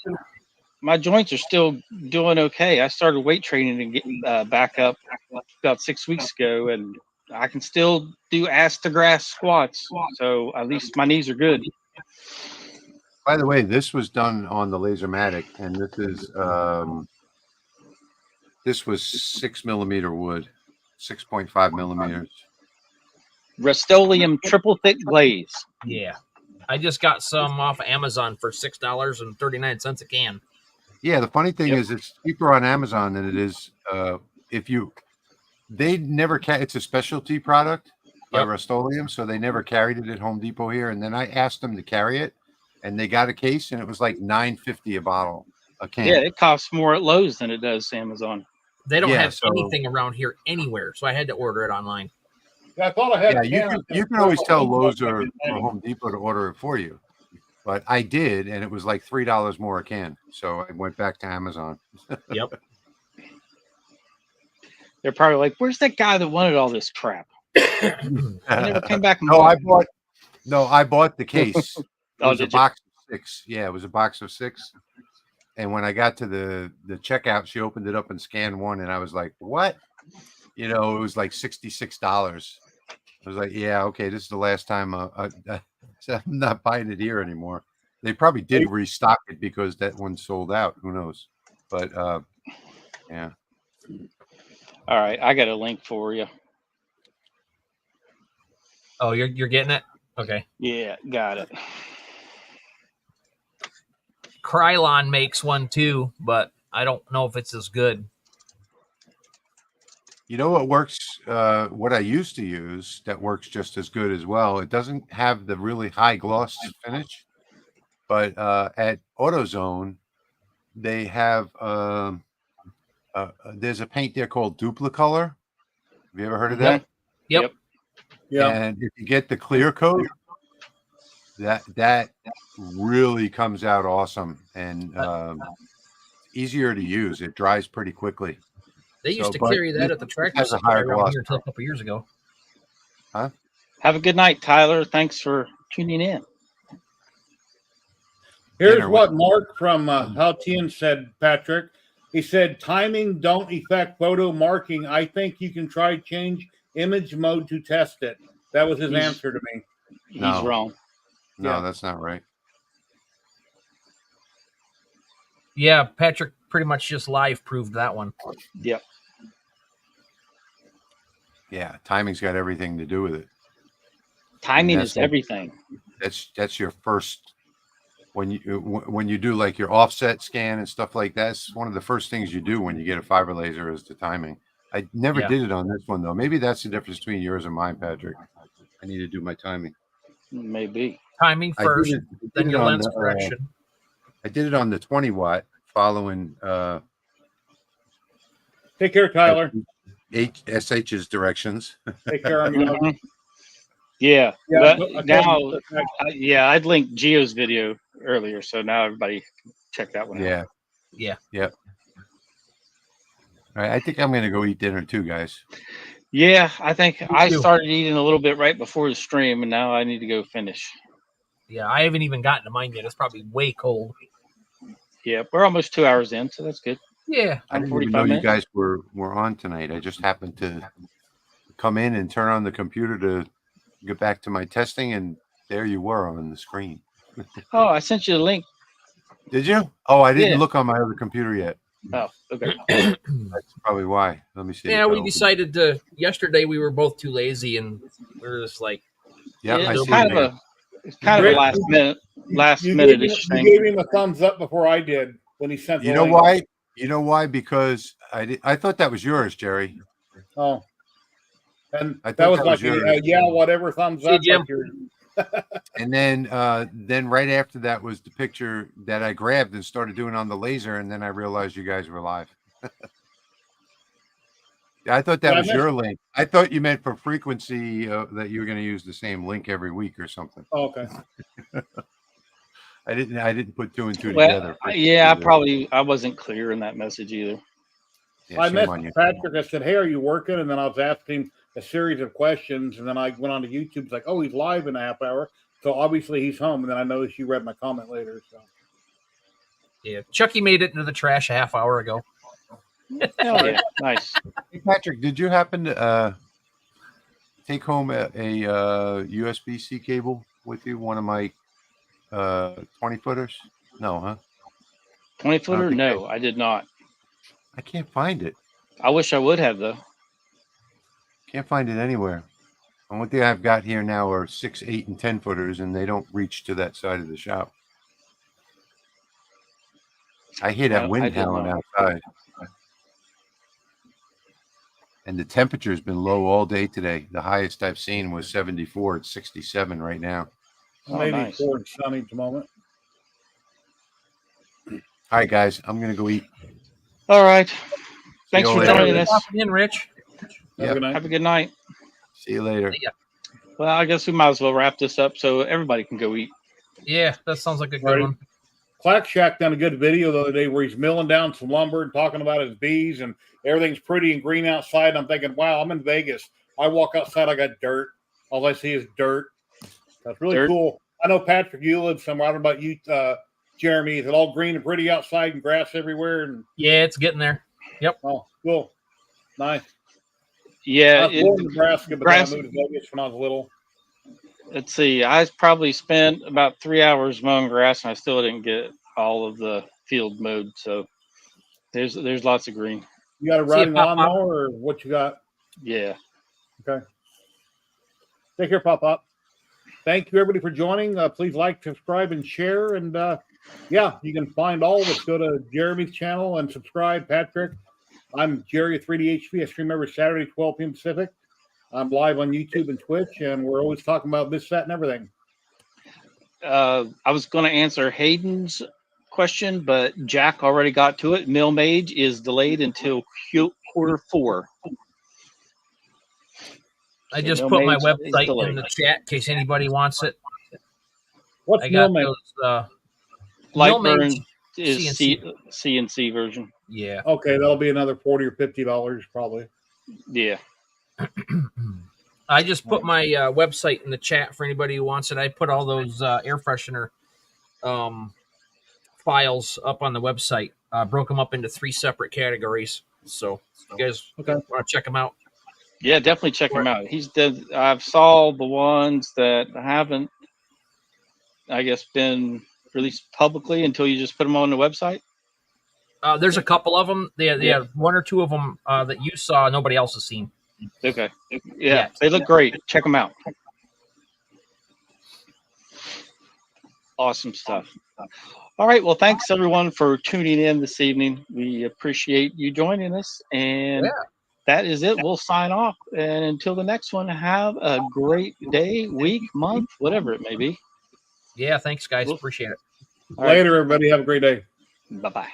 my joints are still doing okay. I started weight training to get back up about 6 weeks ago, and I can still do ass to grass squats. So at least my knees are good. By the way, this was done on the laserMATIC, and this was 6mm wood, 6.5 millimeters. Rust-Oleum triple thick glaze. Yeah. I just got some off of Amazon for $6.39 a can. Yeah, the funny thing Yep. is it's cheaper on Amazon than it is they never it's a specialty product by Yep. Rust-Oleum, so they never carried it at Home Depot here. And then I asked them to carry it, and they got a case, and it was like $9.50 a bottle, a can. Yeah, it costs more at Lowe's than it does Amazon. They don't Yeah, have so- anything around here anywhere, so I had to order it online. I thought I had. Yeah, you can always tell Lowe's or Home Depot to order it for you. But I did, and it was like $3 more a can. So I went back to Amazon. Yep. They're probably like, "Where's that guy that wanted all this crap?" He never came back. And No, bought I bought the case. It Oh, was a did you? box of 6. Yeah, it was a box of 6. And when I got to the checkout, she opened it up and scanned one, and I was like, "What?" It was like $66. I was like, "Yeah, okay, this is the last time I'm not buying it here anymore." They probably did restock it because that one sold out. Who knows? But yeah. All right, I got a link for you. Oh, you're getting it? Okay. Yeah, got it. Krylon makes one too, but I don't know if it's as good. You know what works? What I used to use that works just as good as well. It doesn't have the really high gloss finish, but at AutoZone, they have there's a paint there called Duplicolor. Have you ever heard of that? Yep. Yeah. And if you get the clear coat, that really comes out awesome and easiger to use. It dries pretty quickly. They used to but carry that at the tractor has a supply higher around gloss. here until a couple years ago. Have a good night, Tyler. Thanks for tuning in. Here's Dinner what Mark from Haltian said, Patrick. He said, timing don't affect photo marking. I think you can try change image mode to test it. That was his answer to me. He's No. wrong. No, Yeah. that's not right. Yeah, Patrick pretty much just live proved that one. Yep. Yeah, timing's got everything to do with it. Timing that's is like- everything. That's your first when you do like your offset scan and stuff like that. It's one of the first things you do when you get a fiber laser is the timing. I never Yeah. did it on this one though. Maybe that's the difference between yours and mine, Patrick. I need to do my timing. Maybe. Timing I first, did then it your on lens the, correction. I did it on the 20 watt following Take care, Tyler. SH's directions. Take care. I'm gonna- Mhm. Yeah. Yeah, But now, I'd linked Gio's video earlier, so now everybody can check that one out. Yeah. Yeah. All right, I think I'm going to go eat dinner too, guys. Yeah, I think I too. started eating a little bit right before the stream, and now I need to go finish. Yeah, I haven't even gotten to mine yet. It's probably way cold. Yeah, we're almost 2 hours in, so that's good. Yeah. I didn't even 45 know you minutes. guys were on tonight. I just happened to come in and turn on the computer to get back to my testing, and There you were on the screen. Oh, I sent you the link. Did you? Oh, I didn't Yeah. look on my other computer yet. Oh, okay. That's probably why. Let me see. Yeah, we decided to. Yesterday, we were both too lazy, and we were just like, Yeah, Yeah, I it's see kind it of now. it's kind of Rick, a last You minute gave thing. him a thumbs up before I did when he sent the You know link. why? You know why? Because I thought that was yours, Jerry. Oh, and I that thought was that like was yours. yeah, whatever, thumbs See, up. Jim. Like your, And then right after that was the picture that I grabbed and started doing on the laser, and then I realized you guys were live. I thought that Yeah, I was missed- your link. I thought you meant for frequency that you were going to use the same link every week or something. oh, okay. I didn't put two and two Well, together. yeah, I wasn't clear in that message either. Yeah, I shame messaged on you. Patrick. I said, "Hey, are you working?" And then I was asking him a series of questions, and then I went on to YouTube. It's like, "Oh, he's live in a half hour." So obviously he's home. And then I noticed you read my comment later. So yeah, Chucky made it into the trash a half hour ago. Hell yeah, nice. Hey, Patrick, did you happen to take home a USB-C cable with you? One of my 20-footers? No, huh? 20-footer? think No, I did not. I can't find it. I wish I would have though. Can't find it anywhere. And what I've got here now are 6, 8, and 10-footers, and they don't reach to that side of the shop. I hear that No, I wind did howling not. outside. And the temperature's been low all day today. The highest I've seen was 74. It's 67 right now. Oh, maybe nice. Ford sunny at the moment. All right, guys, I'm going to go eat. All right. See Thanks you for later. joining us. Popping in, Rich. Have Yep. a good night. Have a good night. See you later. Well, I guess we might as well wrap this up so everybody can go eat. Yeah, that sounds like a good Right. one. Clack Shack done a good video the other day where he's milling down some lumber and talking about his bees and everything's pretty and green outside. And I'm thinking, wow, I'm in Vegas. I walk outside, I got dirt. All I see is dirt. That's really Dirt. cool. I know, Patrick, you live somewhere. I don't know about you, Jeremy. Is it all green and pretty outside and grass everywhere? And Yeah, it's getting there. oh, cool. Nice. Yeah, I was born in Nebraska, but grass- then I moved to Vegas when I was little. let's see. I probably spent about 3 hours mowing grass, and I still didn't get all of the field mowed. So there's lots of green. You got a See you, riding Pop Pop. lawnmower or what you got? Yeah. Okay. Take care, Pop Pop. Thank you, everybody, for joining. Please like, subscribe, and share. And yeah, you can find all of us. Go to Jeremy's channel and subscribe. Patrick, I'm Jerry at 3DHP. I stream every Saturday, 12 p.m. Pacific. I'm live on YouTube and Twitch, and we're always talking about this, that, and everything. I was going to answer Hayden's question, but Jack already got to it. Mill Mage is delayed until Q4. I So just Mill put my Mage is website delayed. in the chat in case anybody wants it. What's I got Millman? those. Lightburn Millmage is CNC. CNC version. Yeah. Okay, that'll be another $40 or $50 probably. Yeah. I just put my website in the chat for anybody who wants it. I put all those air freshener files up on the website. Broke them up into 3 separate categories. So if you guys want to check them out. Yeah, definitely check him out. I've saw the ones that haven't, I guess, been released publicly until you just put them on the website. There's a couple of them. They have 1 or 2 of them that you saw, nobody else has seen. Okay. Yeah, they look great. Check them out. Awesome stuff. All right. Well, thanks everyone for tuning in this evening. We appreciate you joining us. And that is it. We'll sign off. And until the next one, have a great day, week, month, whatever it may be. Yeah, thanks, guys. Appreciate it. All right. Later, everybody. Have a great day. Bye-bye.